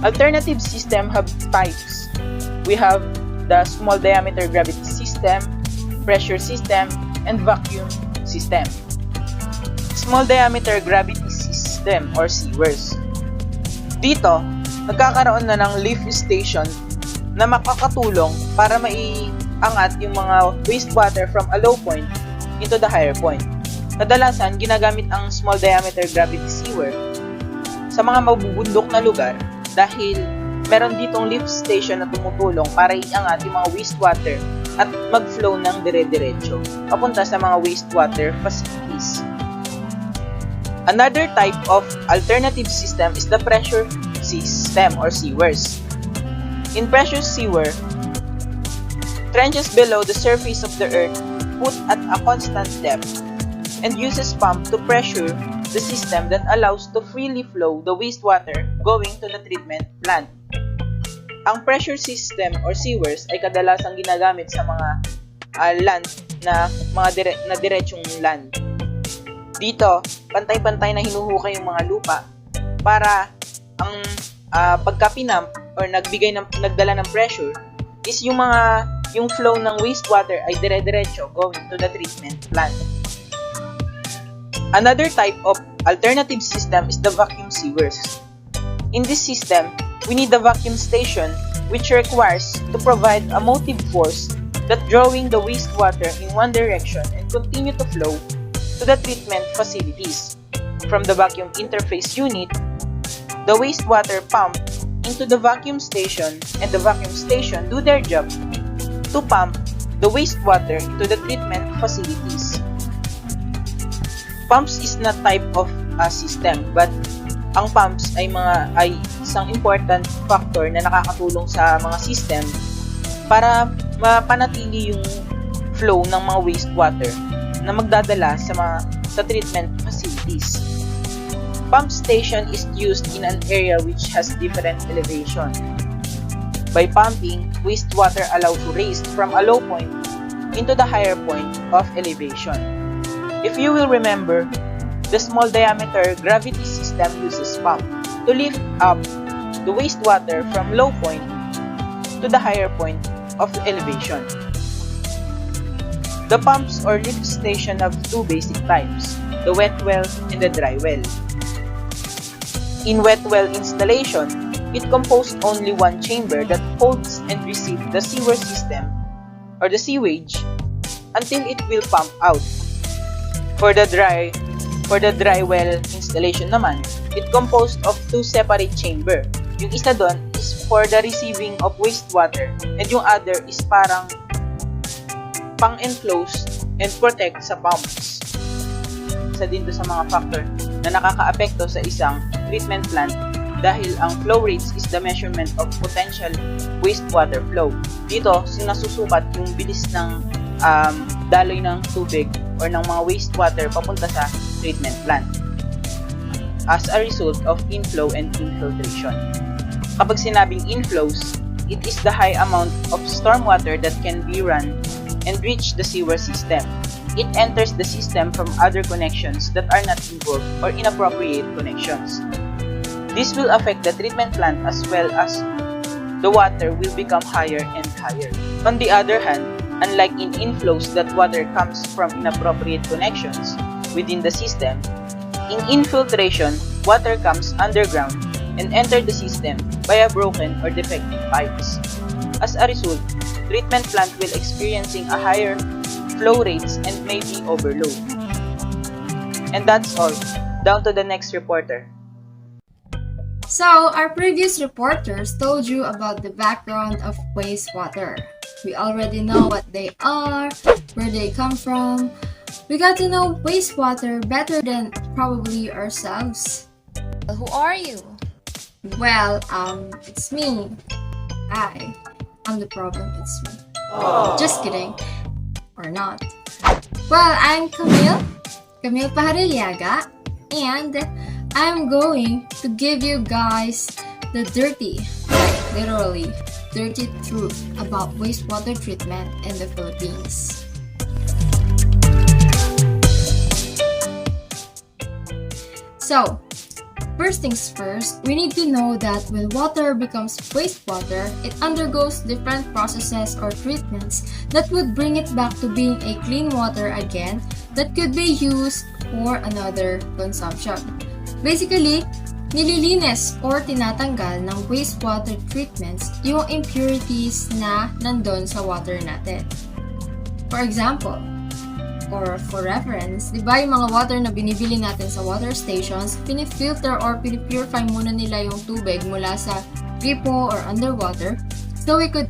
Alternative system have types. We have the small diameter gravity system, pressure system, and vacuum system. Small diameter gravity system or sewers. Dito, nagkakaroon na ng lift station na makakatulong para maiangat yung mga wastewater from a low point into the higher point. Kadalasan, ginagamit ang small diameter gravity sewer sa mga mabubundok na lugar dahil meron ditong lift station na tumutulong para iangat yung mga wastewater at mag-flow ng dire-diretso papunta sa mga wastewater facilities. Another type of alternative system is the pressure system or sewers. In pressure sewer, trenches below the surface of the earth put at a constant depth and uses pump to pressure the system that allows to freely flow the wastewater going to the treatment plant. Ang pressure system or sewers ay kadalasang ginagamit sa mga land na diretsong land. Dito, pantay-pantay na hinuhukay yung mga lupa para ang pagka-pinump or nagdala ng pressure is yung flow ng wastewater ay dire-diretso going to the treatment plant. Another type of alternative system is the vacuum sewers. In this system, we need the vacuum station which requires to provide a motive force that drawing the wastewater in one direction and continue to flow to the treatment facilities. From the vacuum interface unit, the wastewater pump into the vacuum station and the vacuum station do their job to pump the wastewater into the treatment facilities. Pumps is not type of a system, but ang pumps ay isang important factor na nakakatulong sa mga system para mapanatili yung flow ng mga wastewater na magdadala sa treatment facilities. Pump station is used in an area which has different elevation. By pumping, wastewater allowed to raise from a low point into the higher point of elevation. If you will remember, the small diameter gravity system uses pump to lift up the wastewater from low point to the higher point of elevation. The pumps or lift station have two basic types, the wet well and the dry well. In wet well installation, it composed only one chamber that holds and receives the sewer system or the sewage until it will pump out. For the dry well installation naman, it composed of two separate chamber. Yung isa doon is for the receiving of wastewater and yung other is parang pang-enclose and protect sa pumps. Isa din to sa mga factor na nakakaapekto sa isang treatment plant dahil ang flow rates is the measurement of potential wastewater flow. Dito, sinasusukat yung bilis ng daloy ng tubig or ng mga wastewater papunta sa treatment plant as a result of inflow and infiltration. Kapag sinabing inflows, it is the high amount of stormwater that can be run and reach the sewer system. It enters the system from other connections that are not involved or inappropriate connections. This will affect the treatment plant as well as the water will become higher and higher. On the other hand, unlike in inflows that water comes from inappropriate connections within the system, in infiltration, water comes underground and enter the system via broken or defective pipes. As a result, treatment plant will experiencing a higher flow rates and may be overload. And that's all. Down to the next reporter. So, our previous reporters told you about the background of wastewater. We already know what they are, where they come from. We got to know wastewater better than probably ourselves. Who are you? Well, it's me. I'm the problem, it's me. Just kidding. Or not. Well, I'm Camille Pajariliaga, and I'm going to give you guys the dirty, like literally, dirty truth about wastewater treatment in the Philippines. So, First things first, we need to know that when water becomes wastewater, it undergoes different processes or treatments that would bring it back to being a clean water again that could be used for another consumption. Basically, nililinis or tinatanggal ng wastewater treatments yung impurities na nandun sa water natin. For example, or for reference, di ba yung mga water na binibili natin sa water stations, pinifilter or pinipurify muna nila yung tubig mula sa gripo or underwater so we could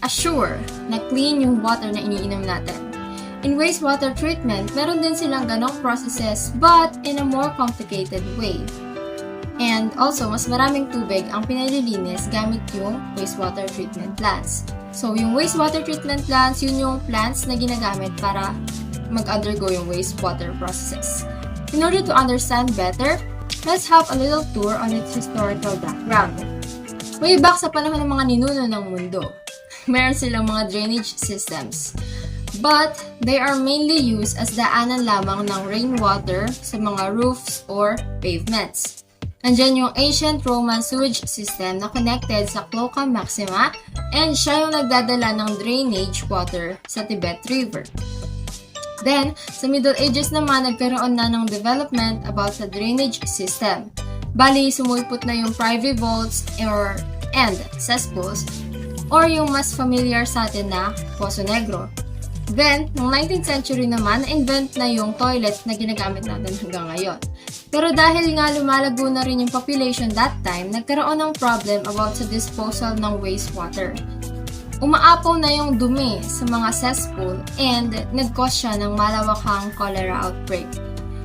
assure na clean yung water na iniinom natin. In wastewater treatment, meron din silang ganong processes but in a more complicated way. And also, mas maraming tubig ang pinalilinis gamit yung wastewater treatment plants. So, yung wastewater treatment plants, yun yung plants na ginagamit para mag-undergo yung wastewater processes. In order to understand better, let's have a little tour on its historical background. Way back sa panahon ng mga ninuno ng mundo, meron silang mga drainage systems. But, they are mainly used as daanan lamang ng rainwater sa mga roofs or pavements. Nandyan yung ancient Roman sewage system na connected sa Cloaca Maxima and siya yung nagdadala ng drainage water sa Tibet River. Then, sa Middle Ages naman, nagkaroon na ng development about sa drainage system. Bali, sumulpot na yung privy vaults and cesspools or yung mas familiar sa atin na Poso Negro. Then, noong 19th century naman, na-invent na yung toilet na ginagamit natin hanggang ngayon. Pero dahil nga lumalago na rin yung population that time, nagkaroon ng problem about sa disposal ng wastewater. Umaapaw na yung dumi sa mga cesspool and nag-cause siya ng malawakang cholera outbreak.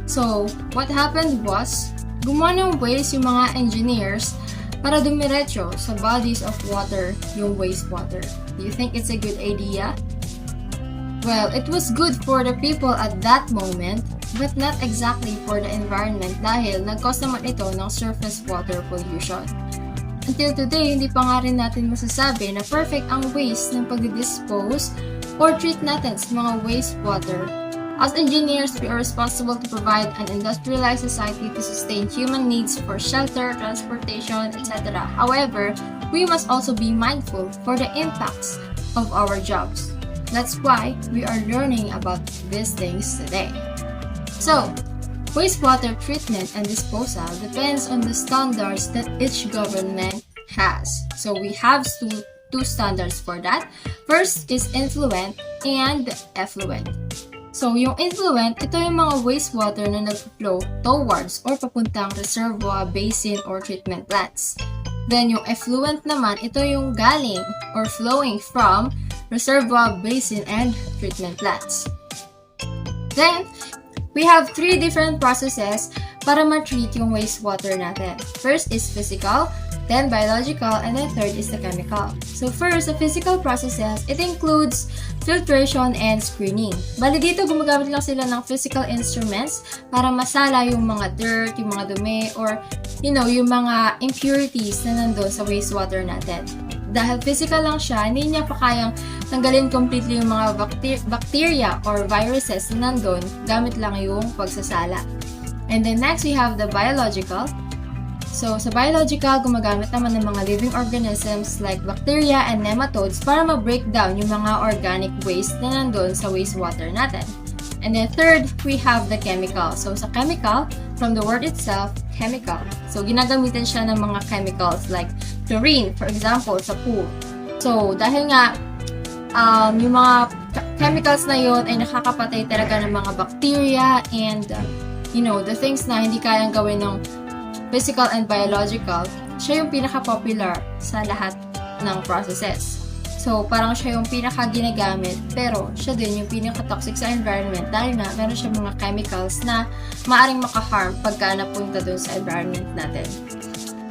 So, what happened was, gumawa ng ways yung mga engineers para dumiretso sa bodies of water yung wastewater. Do you think it's a good idea? Well, it was good for the people at that moment, but not exactly for the environment dahil nag-cause naman ito ng surface water pollution. Until today, hindi pa nga rin natin masasabi na perfect ang waste ng pag-dispose or treat natin sa mga wastewater. As engineers, we are responsible to provide an industrialized society to sustain human needs for shelter, transportation, etc. However, we must also be mindful for the impacts of our jobs. That's why we are learning about these things today. So, wastewater treatment and disposal depends on the standards that each government has. So we have two standards for that. First is influent and effluent. So yung influent, ito yung mga wastewater na nag-flow towards or papuntang reservoir, basin, or treatment plants. Then yung effluent naman, ito yung galing or flowing from reservoir, basin, and treatment plants. Then, we have three different processes para ma-treat yung wastewater natin. First is physical, then biological, and then third is the chemical. So first, the physical processes, it includes filtration and screening. Bali dito, gumagamit lang sila ng physical instruments para masala yung mga dirt, yung mga dumi, or yung mga impurities na nandun sa wastewater natin. Dahil physical lang siya, hindi niya pa kayang tanggalin completely yung mga bacteria or viruses na nandun gamit lang yung pagsasala. And then next, we have the biological. So, sa biological, gumagamit naman ng mga living organisms like bacteria and nematodes para ma-break down yung mga organic waste na nandun sa wastewater natin. And then third, we have the chemical. So, sa chemical, from the word itself, chemical. So, ginagamitan siya ng mga chemicals like chlorine, for example, sa pool. So, dahil nga, yung mga chemicals na yun ay nakakapatay talaga ng mga bacteria and, the things na hindi kayang gawin ng physical and biological, siya yung pinaka-popular sa lahat ng processes. So, parang siya yung pinaka-ginagamit, pero siya din yung pinaka-toxic sa environment dahil nga meron siya mga chemicals na maaring maka-harm pagka napunta dun sa environment natin.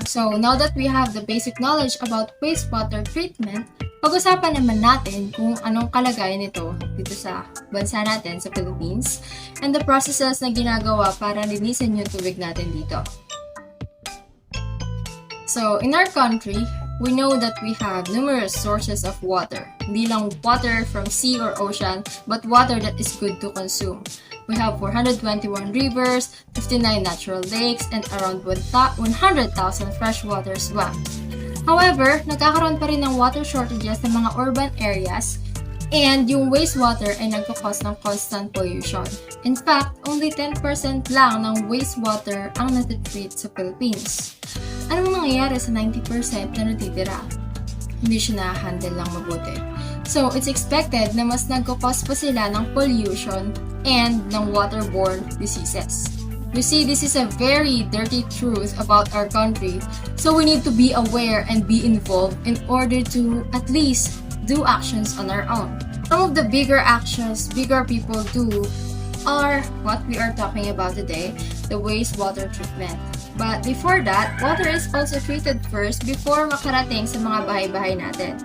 So, now that we have the basic knowledge about wastewater treatment, pag-usapan naman natin kung anong kalagayan nito dito sa bansa natin, sa Philippines, and the processes na ginagawa para linisin yung tubig natin dito. So, in our country, we know that we have numerous sources of water. Hindi lang water from sea or ocean, but water that is good to consume. We have 421 rivers, 59 natural lakes, and around 100,000 freshwater swamps. However, nagkakaroon pa rin ng water shortages sa mga urban areas, and yung wastewater ay nagkakos ng constant pollution. In fact, only 10% lang ng wastewater ang natitreat sa Philippines. Anong nangyayari sa 90% na natitira? Hindi siya na-handle lang mabuti. So, it's expected na mas nagkakos pa sila ng pollution and ng waterborne diseases. You see, this is a very dirty truth about our country, so we need to be aware and be involved in order to at least do actions on our own. Some of the bigger actions bigger people do are what we are talking about today, the wastewater treatment. But before that, water is also treated first before makarating sa mga bahay-bahay natin.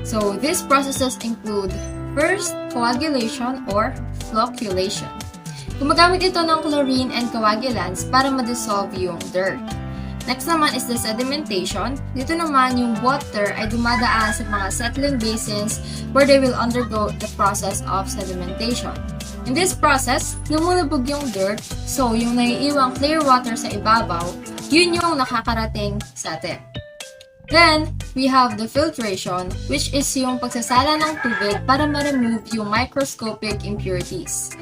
So these processes include first, coagulation or flocculation. Gumagamit ito ng chlorine and coagulants para ma-dissolve yung dirt. Next naman is the sedimentation. Dito naman yung water ay dumadaan sa mga settling basins where they will undergo the process of sedimentation. In this process, lumulubog yung dirt, so yung naiiwang clear water sa ibabaw, yun yung nakakarating sa atin. Then, we have the filtration, which is yung pagsasala ng tubig para ma-remove yung microscopic impurities.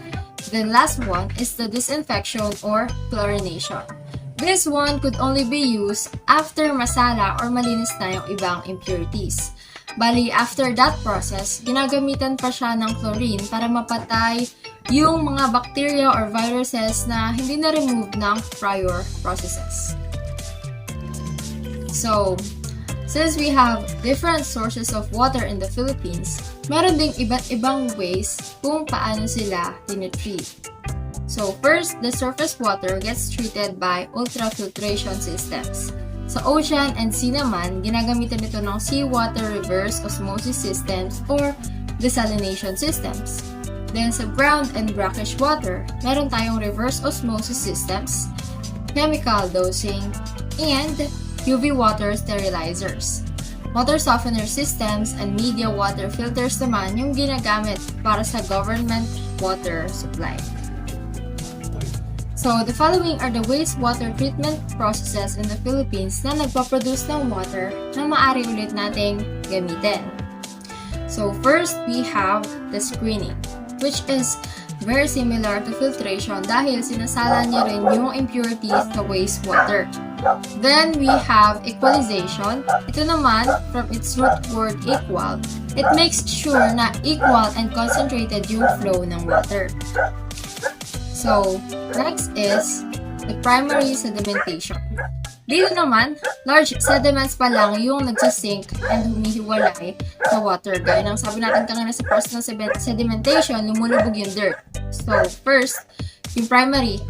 Then last one is the disinfection or chlorination. This one could only be used after masala or malinis na yung ibang impurities. Bali, after that process, ginagamitan pa siya ng chlorine para mapatay yung mga bacteria or viruses na hindi na-remove ng prior processes. So, since we have different sources of water in the Philippines, meron ding iba't ibang ways kung paano sila tinitreat. So first, the surface water gets treated by ultrafiltration systems. Sa ocean and sea naman, ginagamitan ito ng seawater reverse osmosis systems or desalination systems. Then sa ground and brackish water, meron tayong reverse osmosis systems, chemical dosing, and UV water sterilizers. Water softener systems and media water filters naman yung ginagamit para sa government water supply. So, the following are the wastewater treatment processes in the Philippines na nagpaproduce ng water na maaari ulit nating gamitin. So, first, we have the screening, which is very similar to filtration dahil sinasala niya rin yung impurities sa wastewater. Then, we have equalization. Ito naman, from its root word equal, it makes sure na equal and concentrated yung flow ng water. So, next is the primary sedimentation. Dito naman, large sediments pa lang yung nagsisink and humihiwalay sa water. Gaya ng sabi natin kanina sa process ng sedimentation, lumulubog yung dirt. So, first, yung primary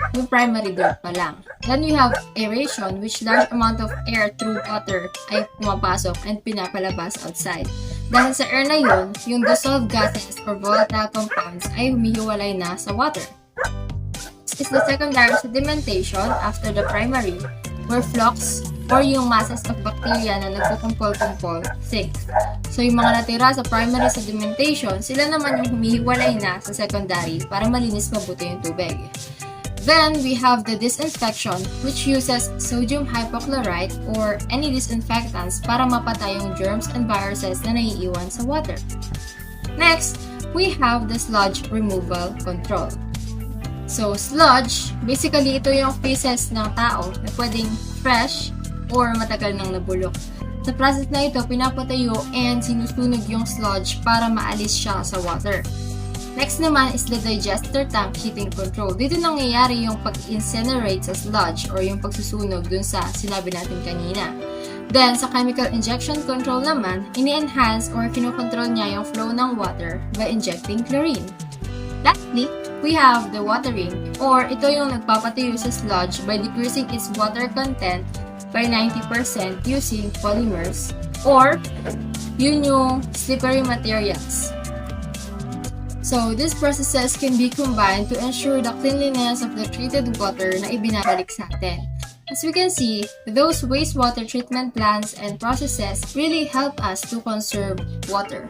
dirt pa lang. Then we have aeration, which large amount of air through water ay pumapasok and pinapalabas outside. Dahil sa air na yun, yung dissolved gases or volatile compounds ay humihiwalay na sa water. Is the secondary sedimentation after the primary, where flocks or yung masses of bacteria na nagkukumpol-kumpol sinks. So yung mga natira sa primary sedimentation, sila naman yung humihiwalay na sa secondary para malinis mabuti yung tubig. Then we have the disinfection, which uses sodium hypochlorite or any disinfectants para mapatay yung germs and viruses na naiiwan sa water. Next, we have the sludge removal control. So, sludge, basically ito yung feces ng tao na pwedeng fresh or matagal nang nabulok. Sa process na ito, pinapatayo and sinusunog yung sludge para maalis siya sa water. Next naman is the digester tank heating control. Dito nangyayari yung pag-incinerate sa sludge or yung pagsusunog dun sa sinabi natin kanina. Then, sa chemical injection control naman, ini-enhance or kinokontrol niya yung flow ng water by injecting chlorine. Lastly, we have the watering, or ito yung nagpapatayo sa sludge by decreasing its water content by 90% using polymers, or yun yung slippery materials. So, these processes can be combined to ensure the cleanliness of the treated water na ibinabalik sa atin. As we can see, those wastewater treatment plants and processes really help us to conserve water.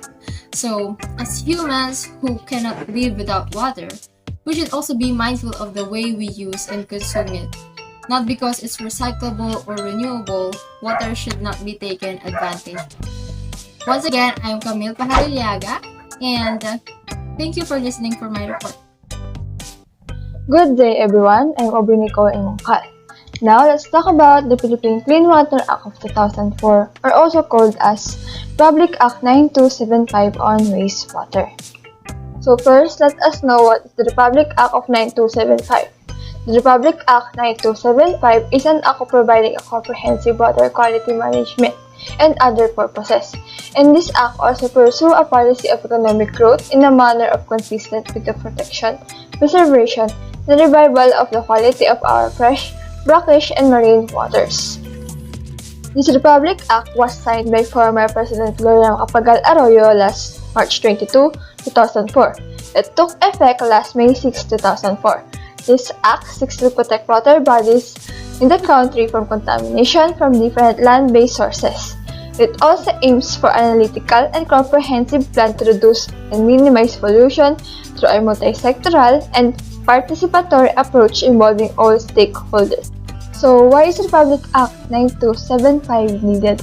So, as humans who cannot live without water, We should also be mindful of the way we use and consume it. Not because it's recyclable or renewable, water should not be taken advantage of. Once again, I'm Camille Pajariliaga, and thank you for listening for my report. Good day, everyone. I'm Aubrey Nicole Engongkal. Now, let's talk about the Philippine Clean Water Act of 2004, or also called as Republic Act 9275 on wastewater. So first, let us know what is the Republic Act of 9275. The Republic Act 9275 is an act providing a comprehensive water quality management and other purposes. And this act also pursues a policy of economic growth in a manner of consistent with the protection, preservation, and revival of the quality of our fresh, brackish, and marine waters. This Republic Act was signed by former President Gloria Macapagal Arroyo last March 22, 2004. It took effect last May 6, 2004. This act seeks to protect water bodies in the country from contamination from different land-based sources. It also aims for analytical and comprehensive plan to reduce and minimize pollution through a multi-sectoral and participatory approach involving all stakeholders. So, why is Republic Act 9275 needed?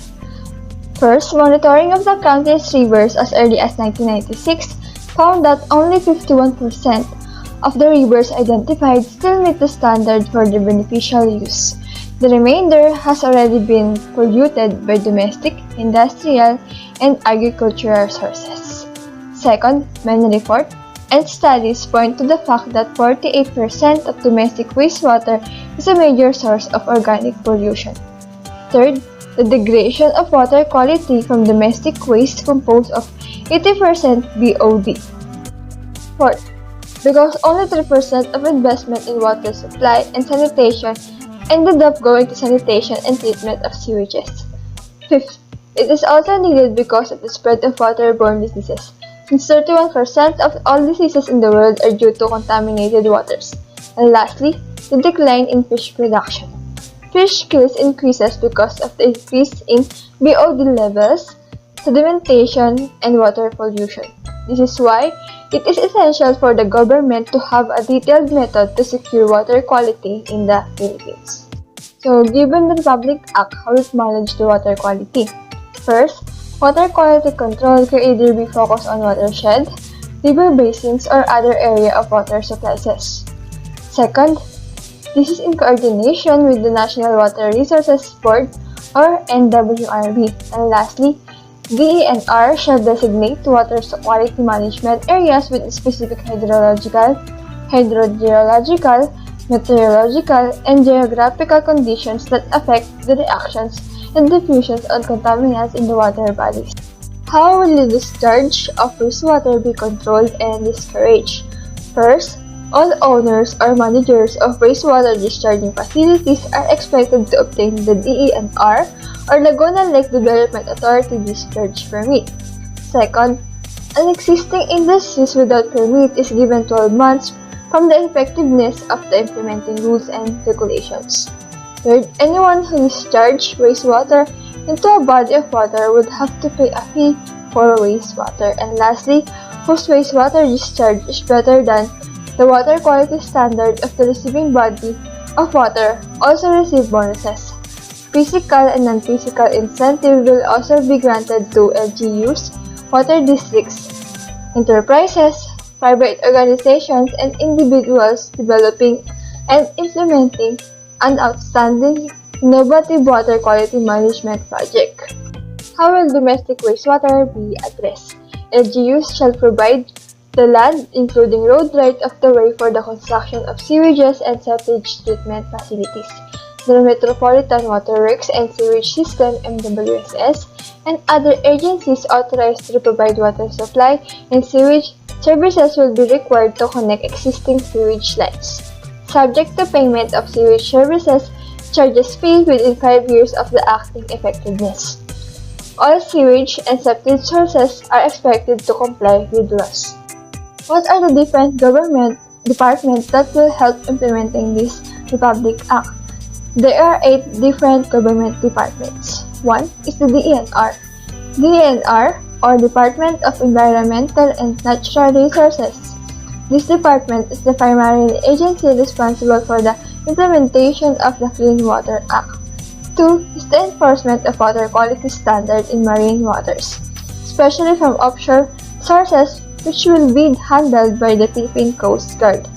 First, monitoring of the country's rivers as early as 1996 found that only 51% of the rivers identified still meet the standard for their beneficial use. The remainder has already been polluted by domestic, industrial, and agricultural sources. Second, many reports and studies point to the fact that 48% of domestic wastewater is a major source of organic pollution. Third, the degradation of water quality from domestic waste composed of 80% BOD. Fourth, because only 3% of investment in water supply and sanitation ended up going to sanitation and treatment of sewages. Fifth, it is also needed because of the spread of waterborne diseases, since 31% of all diseases in the world are due to contaminated waters. And lastly, the decline in fish production. Fish kills increases because of the increase in BOD levels, sedimentation, and water pollution. This is why it is essential for the government to have a detailed method to secure water quality in the Philippines. So, given the Republic Act, how it manage the water quality? First, water quality control can either be focused on watershed, river basins, or other area of water supplies. Second, this is in coordination with the National Water Resources Board or NWRB. And lastly, DENR shall designate water quality management areas with specific hydrological, meteorological, and geographical conditions that affect the reactions and diffusions of contaminants in the water bodies. How will the discharge of wastewater be controlled and discouraged? First, all owners or managers of wastewater discharging facilities are expected to obtain the DENR or Laguna Lake Development Authority discharge permit. Second, an existing industry without permit is given 12 months from the effectiveness of the implementing rules and regulations. Third, anyone who discharges wastewater into a body of water would have to pay a fee for wastewater. And lastly, whose wastewater discharge is better than the water quality standard of the receiving body of water also receive bonuses. Physical and non-physical incentive will also be granted to LGUs, water districts, enterprises, private organizations, and individuals developing and implementing an outstanding innovative water quality management project. How will domestic wastewater be addressed? LGUs shall provide the land, including road right of the way for the construction of sewages and sewage treatment facilities. The Metropolitan Water Works and Sewage System (MWSS) and other agencies authorized to provide water supply and sewage services will be required to connect existing sewage lines. Subject to payment of sewage services charges fee within 5 years of the acting effectiveness. All sewage and septic sources are expected to comply with laws. What are the different government departments that will help implementing this Republic Act? There are 8 different government departments. One is the DENR. DENR, or Department of Environmental and Natural Resources, This department is the primary agency responsible for the implementation of the Clean Water Act. 2 is the enforcement of water quality standard in marine waters, especially from offshore sources, which will be handled by the Philippine Coast Guard.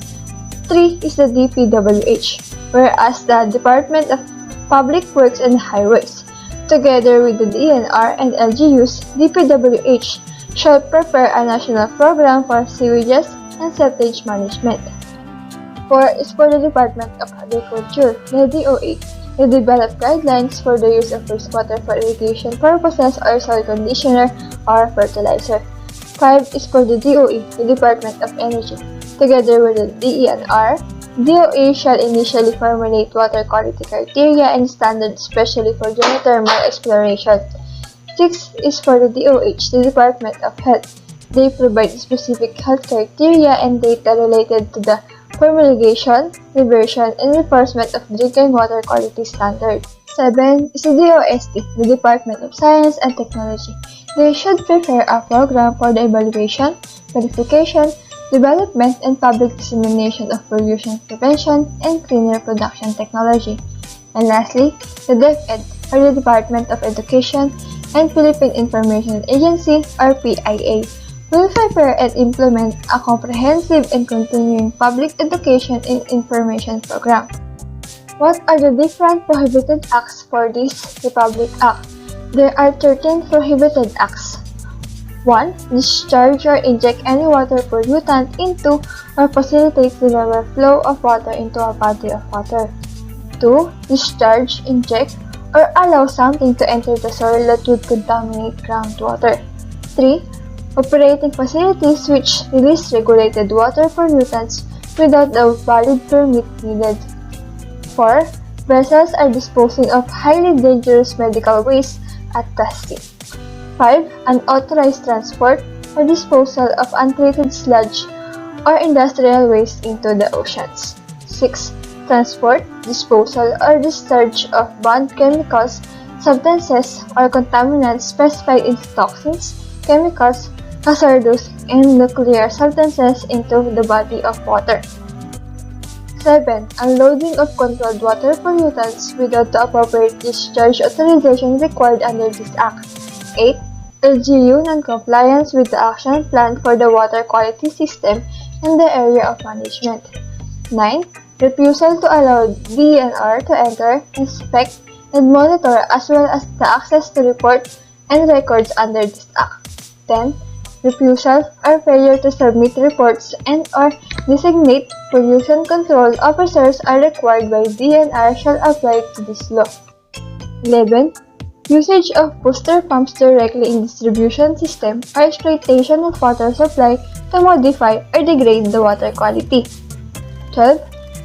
3 is the DPWH, whereas the Department of Public Works and Highways, together with the DNR and LGUs, DPWH shall prepare a national program for sewages and septage management. 4 is for the Department of Agriculture, the DOA, to develop guidelines for the use of wastewater for irrigation purposes or soil conditioner or fertilizer. 5 is for the DOE, the Department of Energy. Together with the DENR, DOE shall initially formulate water quality criteria and standards especially for geothermal exploration. 6 is for the DOH, the Department of Health. They provide specific health criteria and data related to the promulgation, reversion, and enforcement of drinking water quality standards. 7 is the DOST, the Department of Science and Technology. They should prepare a program for the evaluation, verification, development, and public dissemination of pollution prevention and cleaner production technology. And lastly, the DepEd, or the Department of Education and Philippine Information Agency, or PIA, will prepare and implement a comprehensive and continuing public education and information program. What are the different prohibited acts for this Republic Act? There are 13 prohibited acts. 1. Discharge or inject any water pollutant into or facilitate the lower flow of water into a body of water. 2. Discharge, inject, or allow something to enter the soil that would contaminate groundwater. 3. Operating facilities which release regulated water pollutants without a valid permit needed. 4. Vessels are disposing of highly dangerous medical waste at testing. 5. Unauthorized transport or disposal of untreated sludge or industrial waste into the oceans. 6. Transport, disposal, or discharge of banned chemicals, substances, or contaminants specified in toxins, chemicals, hazardous, and nuclear substances into the body of water. 7. Unloading of controlled water pollutants without the appropriate discharge authorization required under this Act. 8. LGU non-compliance with the action plan for the water quality system in the area of management. 9. Refusal to allow DNR to enter, inspect, and monitor as well as the access to report and records under this Act. 10. Refusal or failure to submit reports and or designate pollution control officers are required by DNR shall apply to this law. 11. Usage of booster pumps directly in distribution system or exploitation of water supply to modify or degrade the water quality. 12.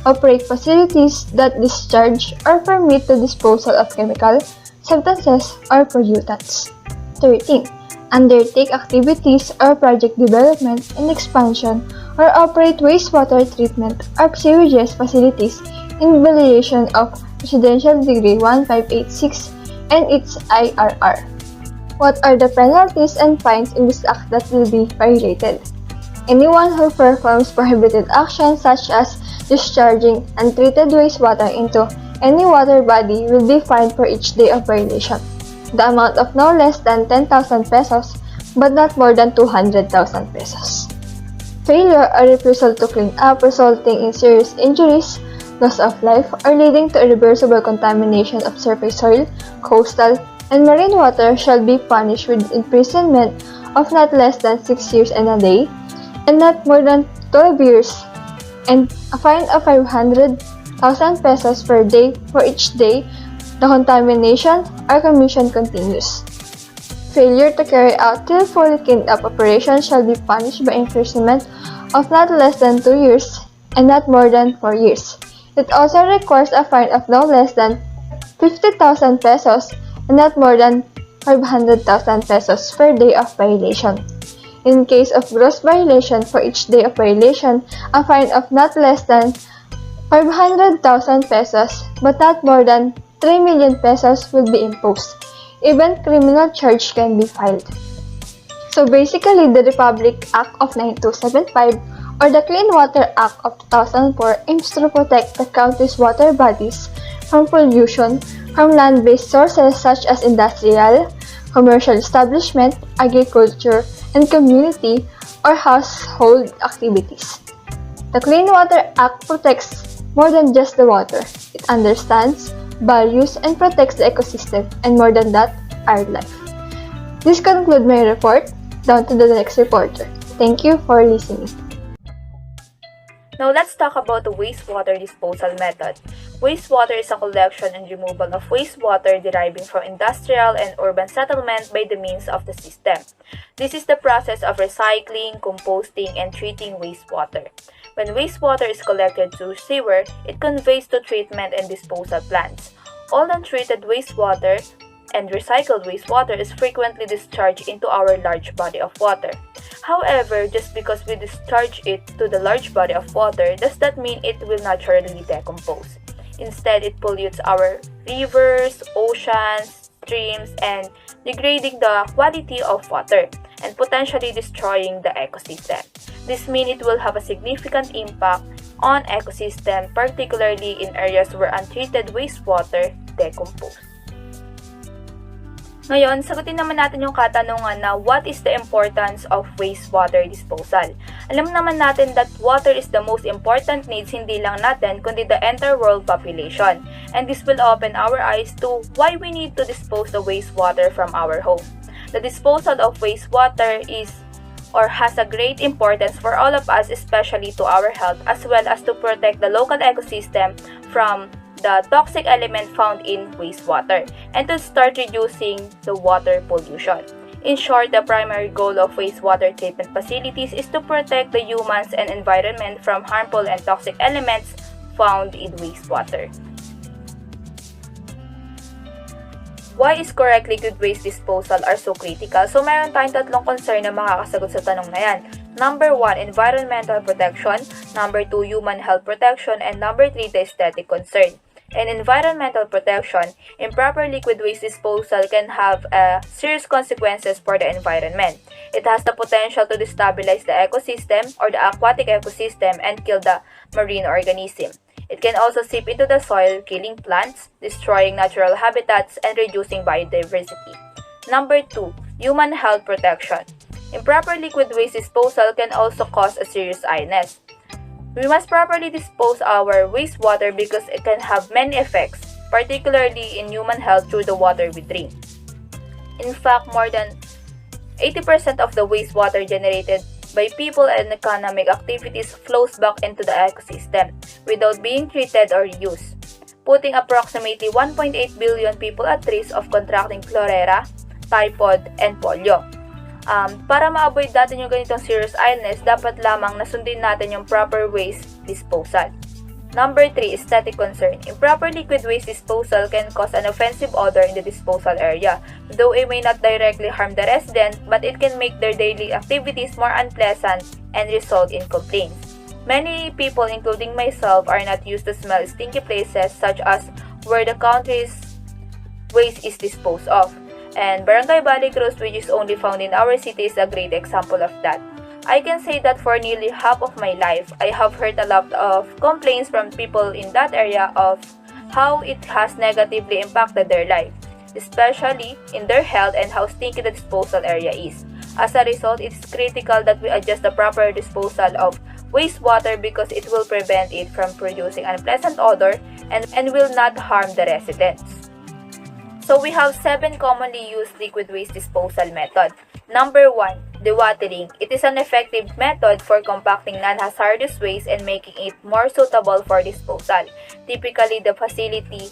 Operate facilities that discharge or permit the disposal of chemical, substances, or pollutants. 13. Undertake activities or project development and expansion or operate wastewater treatment or sewages facilities in violation of Residential Decree 1586 and its IRR. What are the penalties and fines in this act that will be violated? Anyone who performs prohibited actions such as discharging untreated wastewater into any water body will be fined for each day of violation. The amount of no less than 10,000 pesos but not more than 200,000 pesos. Failure or refusal to clean up resulting in serious injuries, loss of life, or leading to irreversible contamination of surface soil, coastal, and marine water shall be punished with imprisonment of not less than 6 years and a day, and not more than 12 years, and a fine of 500,000 pesos per day for each day the contamination or commission continues. Failure to carry out till fully cleaned up operations shall be punished by imprisonment of not less than 2 years and not more than 4 years. It also requires a fine of no less than 50,000 pesos and not more than 500,000 pesos per day of violation. In case of gross violation for each day of violation, a fine of not less than 500,000 pesos but not more than 3 million pesos will be imposed. Even criminal charge can be filed. So basically, the Republic Act of 9275 or the Clean Water Act of 2004 aims to protect the country's water bodies from pollution from land-based sources such as industrial, commercial establishment, agriculture, and community or household activities. The Clean Water Act protects more than just the water. It understands, values, and protects the ecosystem, and more than that, our life. This concludes my report. Down to the next reporter. Thank you for listening. Now let's talk about the wastewater disposal method. Wastewater is a collection and removal of wastewater deriving from industrial and urban settlement by the means of the system. This is the process of recycling, composting, and treating wastewater. When wastewater is collected through sewer, it conveys to treatment and disposal plants. All untreated wastewater and recycled wastewater is frequently discharged into our large body of water. However, just because we discharge it to the large body of water does not mean it will naturally decompose. Instead, it pollutes our rivers, oceans, streams, and degrading the quality of water and potentially destroying the ecosystem. This means it will have a significant impact on ecosystem, particularly in areas where untreated wastewater decompose. Ngayon, sagutin naman natin yung katanungan na what is the importance of wastewater disposal? Alam naman natin that water is the most important needs hindi lang natin kundi the entire world population. And this will open our eyes to why we need to dispose the wastewater from our home. The disposal of wastewater is or has a great importance for all of us, especially to our health, as well as to protect the local ecosystem from the toxic element found in wastewater and to start reducing the water pollution. In short, the primary goal of wastewater treatment facilities is to protect the humans and environment from harmful and toxic elements found in wastewater. Why is correct liquid waste disposal are so critical? So, meron tayong tatlong concern na makakasagot sa tanong na yan. Number 1, environmental protection. Number 2, human health protection. And number 3, the aesthetic concern. And environmental protection, improper liquid waste disposal can have serious consequences for the environment. It has the potential to destabilize the ecosystem or the aquatic ecosystem and kill the marine organism. It can also seep into the soil, killing plants, destroying natural habitats, and reducing biodiversity. Number 2, human health protection. Improper liquid waste disposal can also cause a serious illness. We must properly dispose our wastewater because it can have many effects, particularly in human health through the water we drink. In fact, more than 80% of the wastewater generated by people and economic activities flows back into the ecosystem without being treated or used, putting approximately 1.8 billion people at risk of contracting cholera, typhoid, and polio. Para ma-avoid natin yung ganitong serious illness, dapat lamang nasundin natin yung proper waste disposal. Number 3, aesthetic concern. Improper liquid waste disposal can cause an offensive odor in the disposal area. Though it may not directly harm the resident, but it can make their daily activities more unpleasant and result in complaints. Many people, including myself, are not used to smell stinky places such as where the country's waste is disposed of. And Barangay Valley Cruz, which is only found in our city, is a great example of that. I can say that for nearly half of my life, I have heard a lot of complaints from people in that area of how it has negatively impacted their life, especially in their health and how stinky the disposal area is. As a result, it is critical that we adjust the proper disposal of wastewater because it will prevent it from producing unpleasant odor and will not harm the residents. So we have 7 commonly used liquid waste disposal method. Number 1, dewatering. It is an effective method for compacting non-hazardous waste and making it more suitable for disposal. Typically, the facility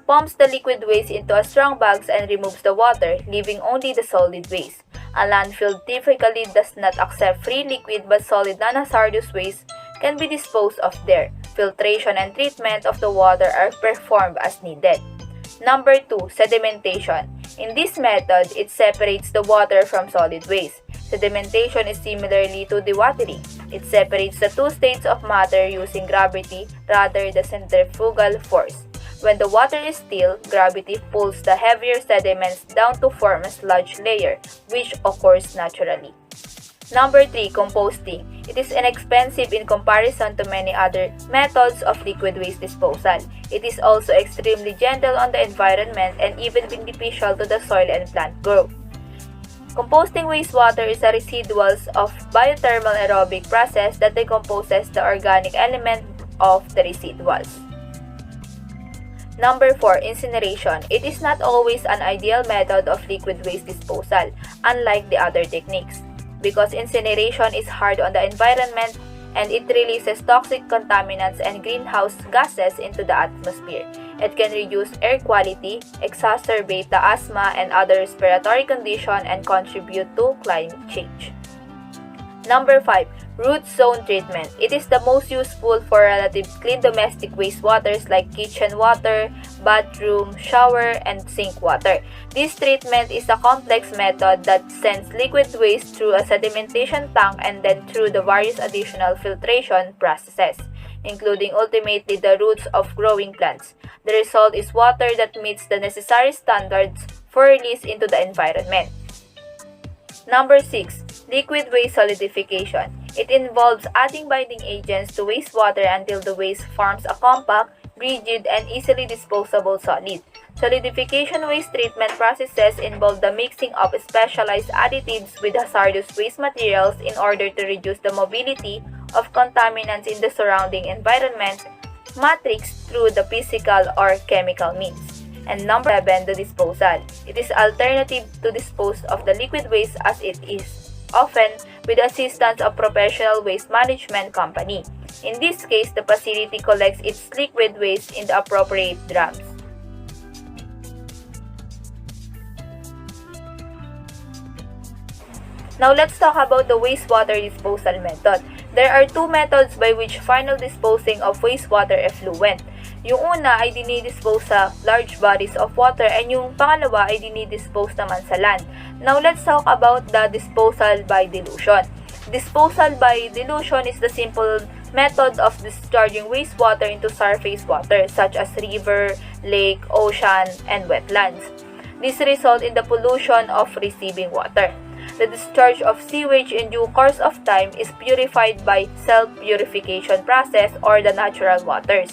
pumps the liquid waste into a strong bags and removes the water, leaving only the solid waste. A landfill typically does not accept free liquid but solid non-hazardous waste can be disposed of there. Filtration and treatment of the water are performed as needed. Number 2, sedimentation. In this method, it separates the water from solid waste. Sedimentation is similarly to dewatering. It separates the two states of matter using gravity rather than centrifugal force. When the water is still, gravity pulls the heavier sediments down to form a sludge layer, which occurs naturally. Number 3, composting. It is inexpensive in comparison to many other methods of liquid waste disposal. It is also extremely gentle on the environment and even beneficial to the soil and plant growth. Composting wastewater is a residuals of biothermal aerobic process that decomposes the organic element of the residuals. Number 4. Incineration. It is not always an ideal method of liquid waste disposal, unlike the other techniques, because incineration is hard on the environment and it releases toxic contaminants and greenhouse gases into the atmosphere. It can reduce air quality, exacerbate the asthma and other respiratory conditions, and contribute to climate change. Number 5. Root zone treatment. It is the most useful for relatively clean domestic wastewaters like kitchen water, bathroom, shower, and sink water. This treatment is a complex method that sends liquid waste through a sedimentation tank and then through the various additional filtration processes, including ultimately the roots of growing plants. The result is water that meets the necessary standards for release into the environment. Number 6. Liquid waste solidification. It involves adding binding agents to wastewater until the waste forms a compact, rigid, and easily disposable solid. Solidification waste treatment processes involve the mixing of specialized additives with hazardous waste materials in order to reduce the mobility of contaminants in the surrounding environment matrix through the physical or chemical means. And number 7, the disposal. It is alternative to dispose of the liquid waste as it is, often with the assistance of professional waste management company. In this case, the facility collects its liquid waste in the appropriate drums. Now let's talk about the wastewater disposal method. There are two methods by which final disposing of wastewater effluent. Yung una ay dinidispose sa large bodies of water and yung pangalawa ay dinidispose naman sa land. Now let's talk about the disposal by dilution. Disposal by dilution is the simple method of discharging wastewater into surface water such as river, lake, ocean, and wetlands. This results in the pollution of receiving water. The discharge of sewage in due course of time is purified by self-purification process or the natural waters.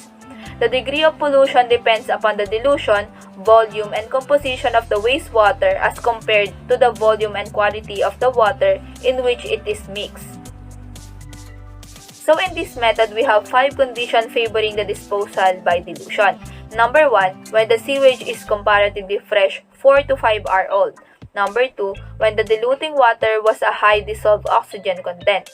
The degree of pollution depends upon the dilution, volume, and composition of the wastewater as compared to the volume and quality of the water in which it is mixed. So in this method, we have 5 conditions favoring the disposal by dilution. Number 1, when the sewage is comparatively fresh 4 to 5 hours old. Number 2, when the diluting water was a high dissolved oxygen content.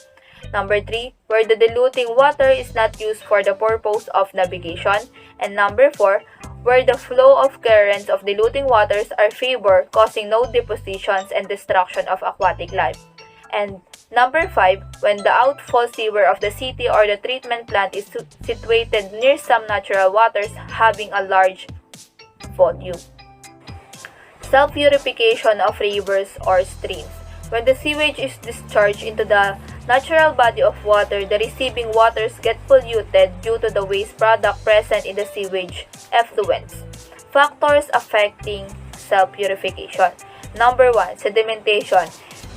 Number 3, where the diluting water is not used for the purpose of navigation. And number 4, where the flow of currents of diluting waters are favored, causing no depositions and destruction of aquatic life. And number 5, when the outfall sewer of the city or the treatment plant is situated near some natural waters having a large volume. Self-purification of rivers or streams. When the sewage is discharged into the natural body of water, the receiving waters get polluted due to the waste product present in the sewage effluents. Factors affecting self-purification. Number 1, sedimentation.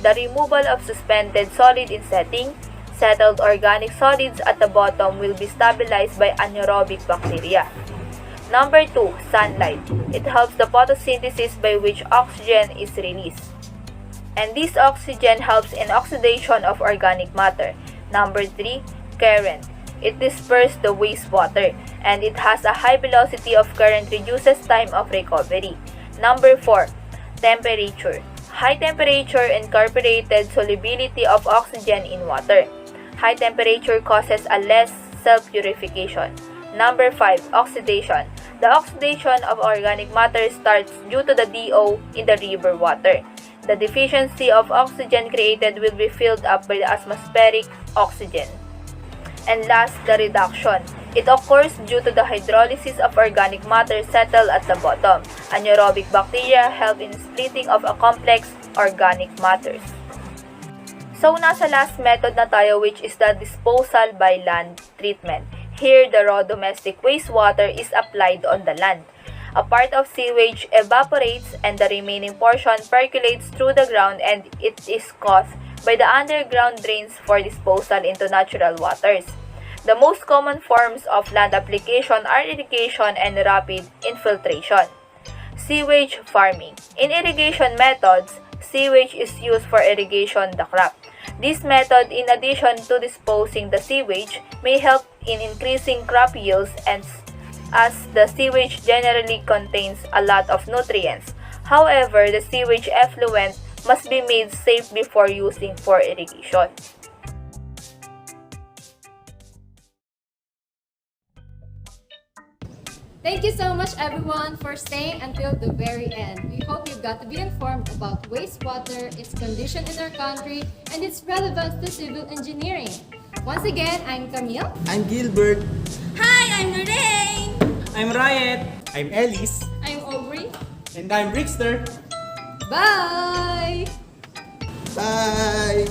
The removal of suspended solid in setting. Settled organic solids at the bottom will be stabilized by anaerobic bacteria. Number 2, sunlight. It helps the photosynthesis by which oxygen is released. And this oxygen helps in oxidation of organic matter. Number 3, current. It disperses the wastewater and it has a high velocity of current reduces time of recovery. Number 4, temperature. High temperature incorporated solubility of oxygen in water. High temperature causes a less self-purification. Number 5, oxidation. The oxidation of organic matter starts due to the DO in the river water. The deficiency of oxygen created will be filled up by the atmospheric oxygen. And last, the reduction. It occurs due to the hydrolysis of organic matter settled at the bottom. Anaerobic bacteria help in splitting of a complex organic matters. So, nasa last method na tayo, which is the disposal by land treatment. Here, the raw domestic wastewater is applied on the land. A part of sewage evaporates and the remaining portion percolates through the ground and it is caused by the underground drains for disposal into natural waters. The most common forms of land application are irrigation and rapid infiltration. Sewage farming. In irrigation methods, sewage is used for irrigation the crop. This method, in addition to disposing the sewage, may help in increasing crop yields and as the sewage generally contains a lot of nutrients. However, the sewage effluent must be made safe before using for irrigation. Thank you so much everyone for staying until the very end. We hope you got to be informed about wastewater, its condition in our country, and its relevance to civil engineering. Once again, I'm Camille. I'm Gilbert. Hi, I'm Lorraine. I'm Riot. I'm Ellis. I'm Aubrey. And I'm Brickster. Bye! Bye!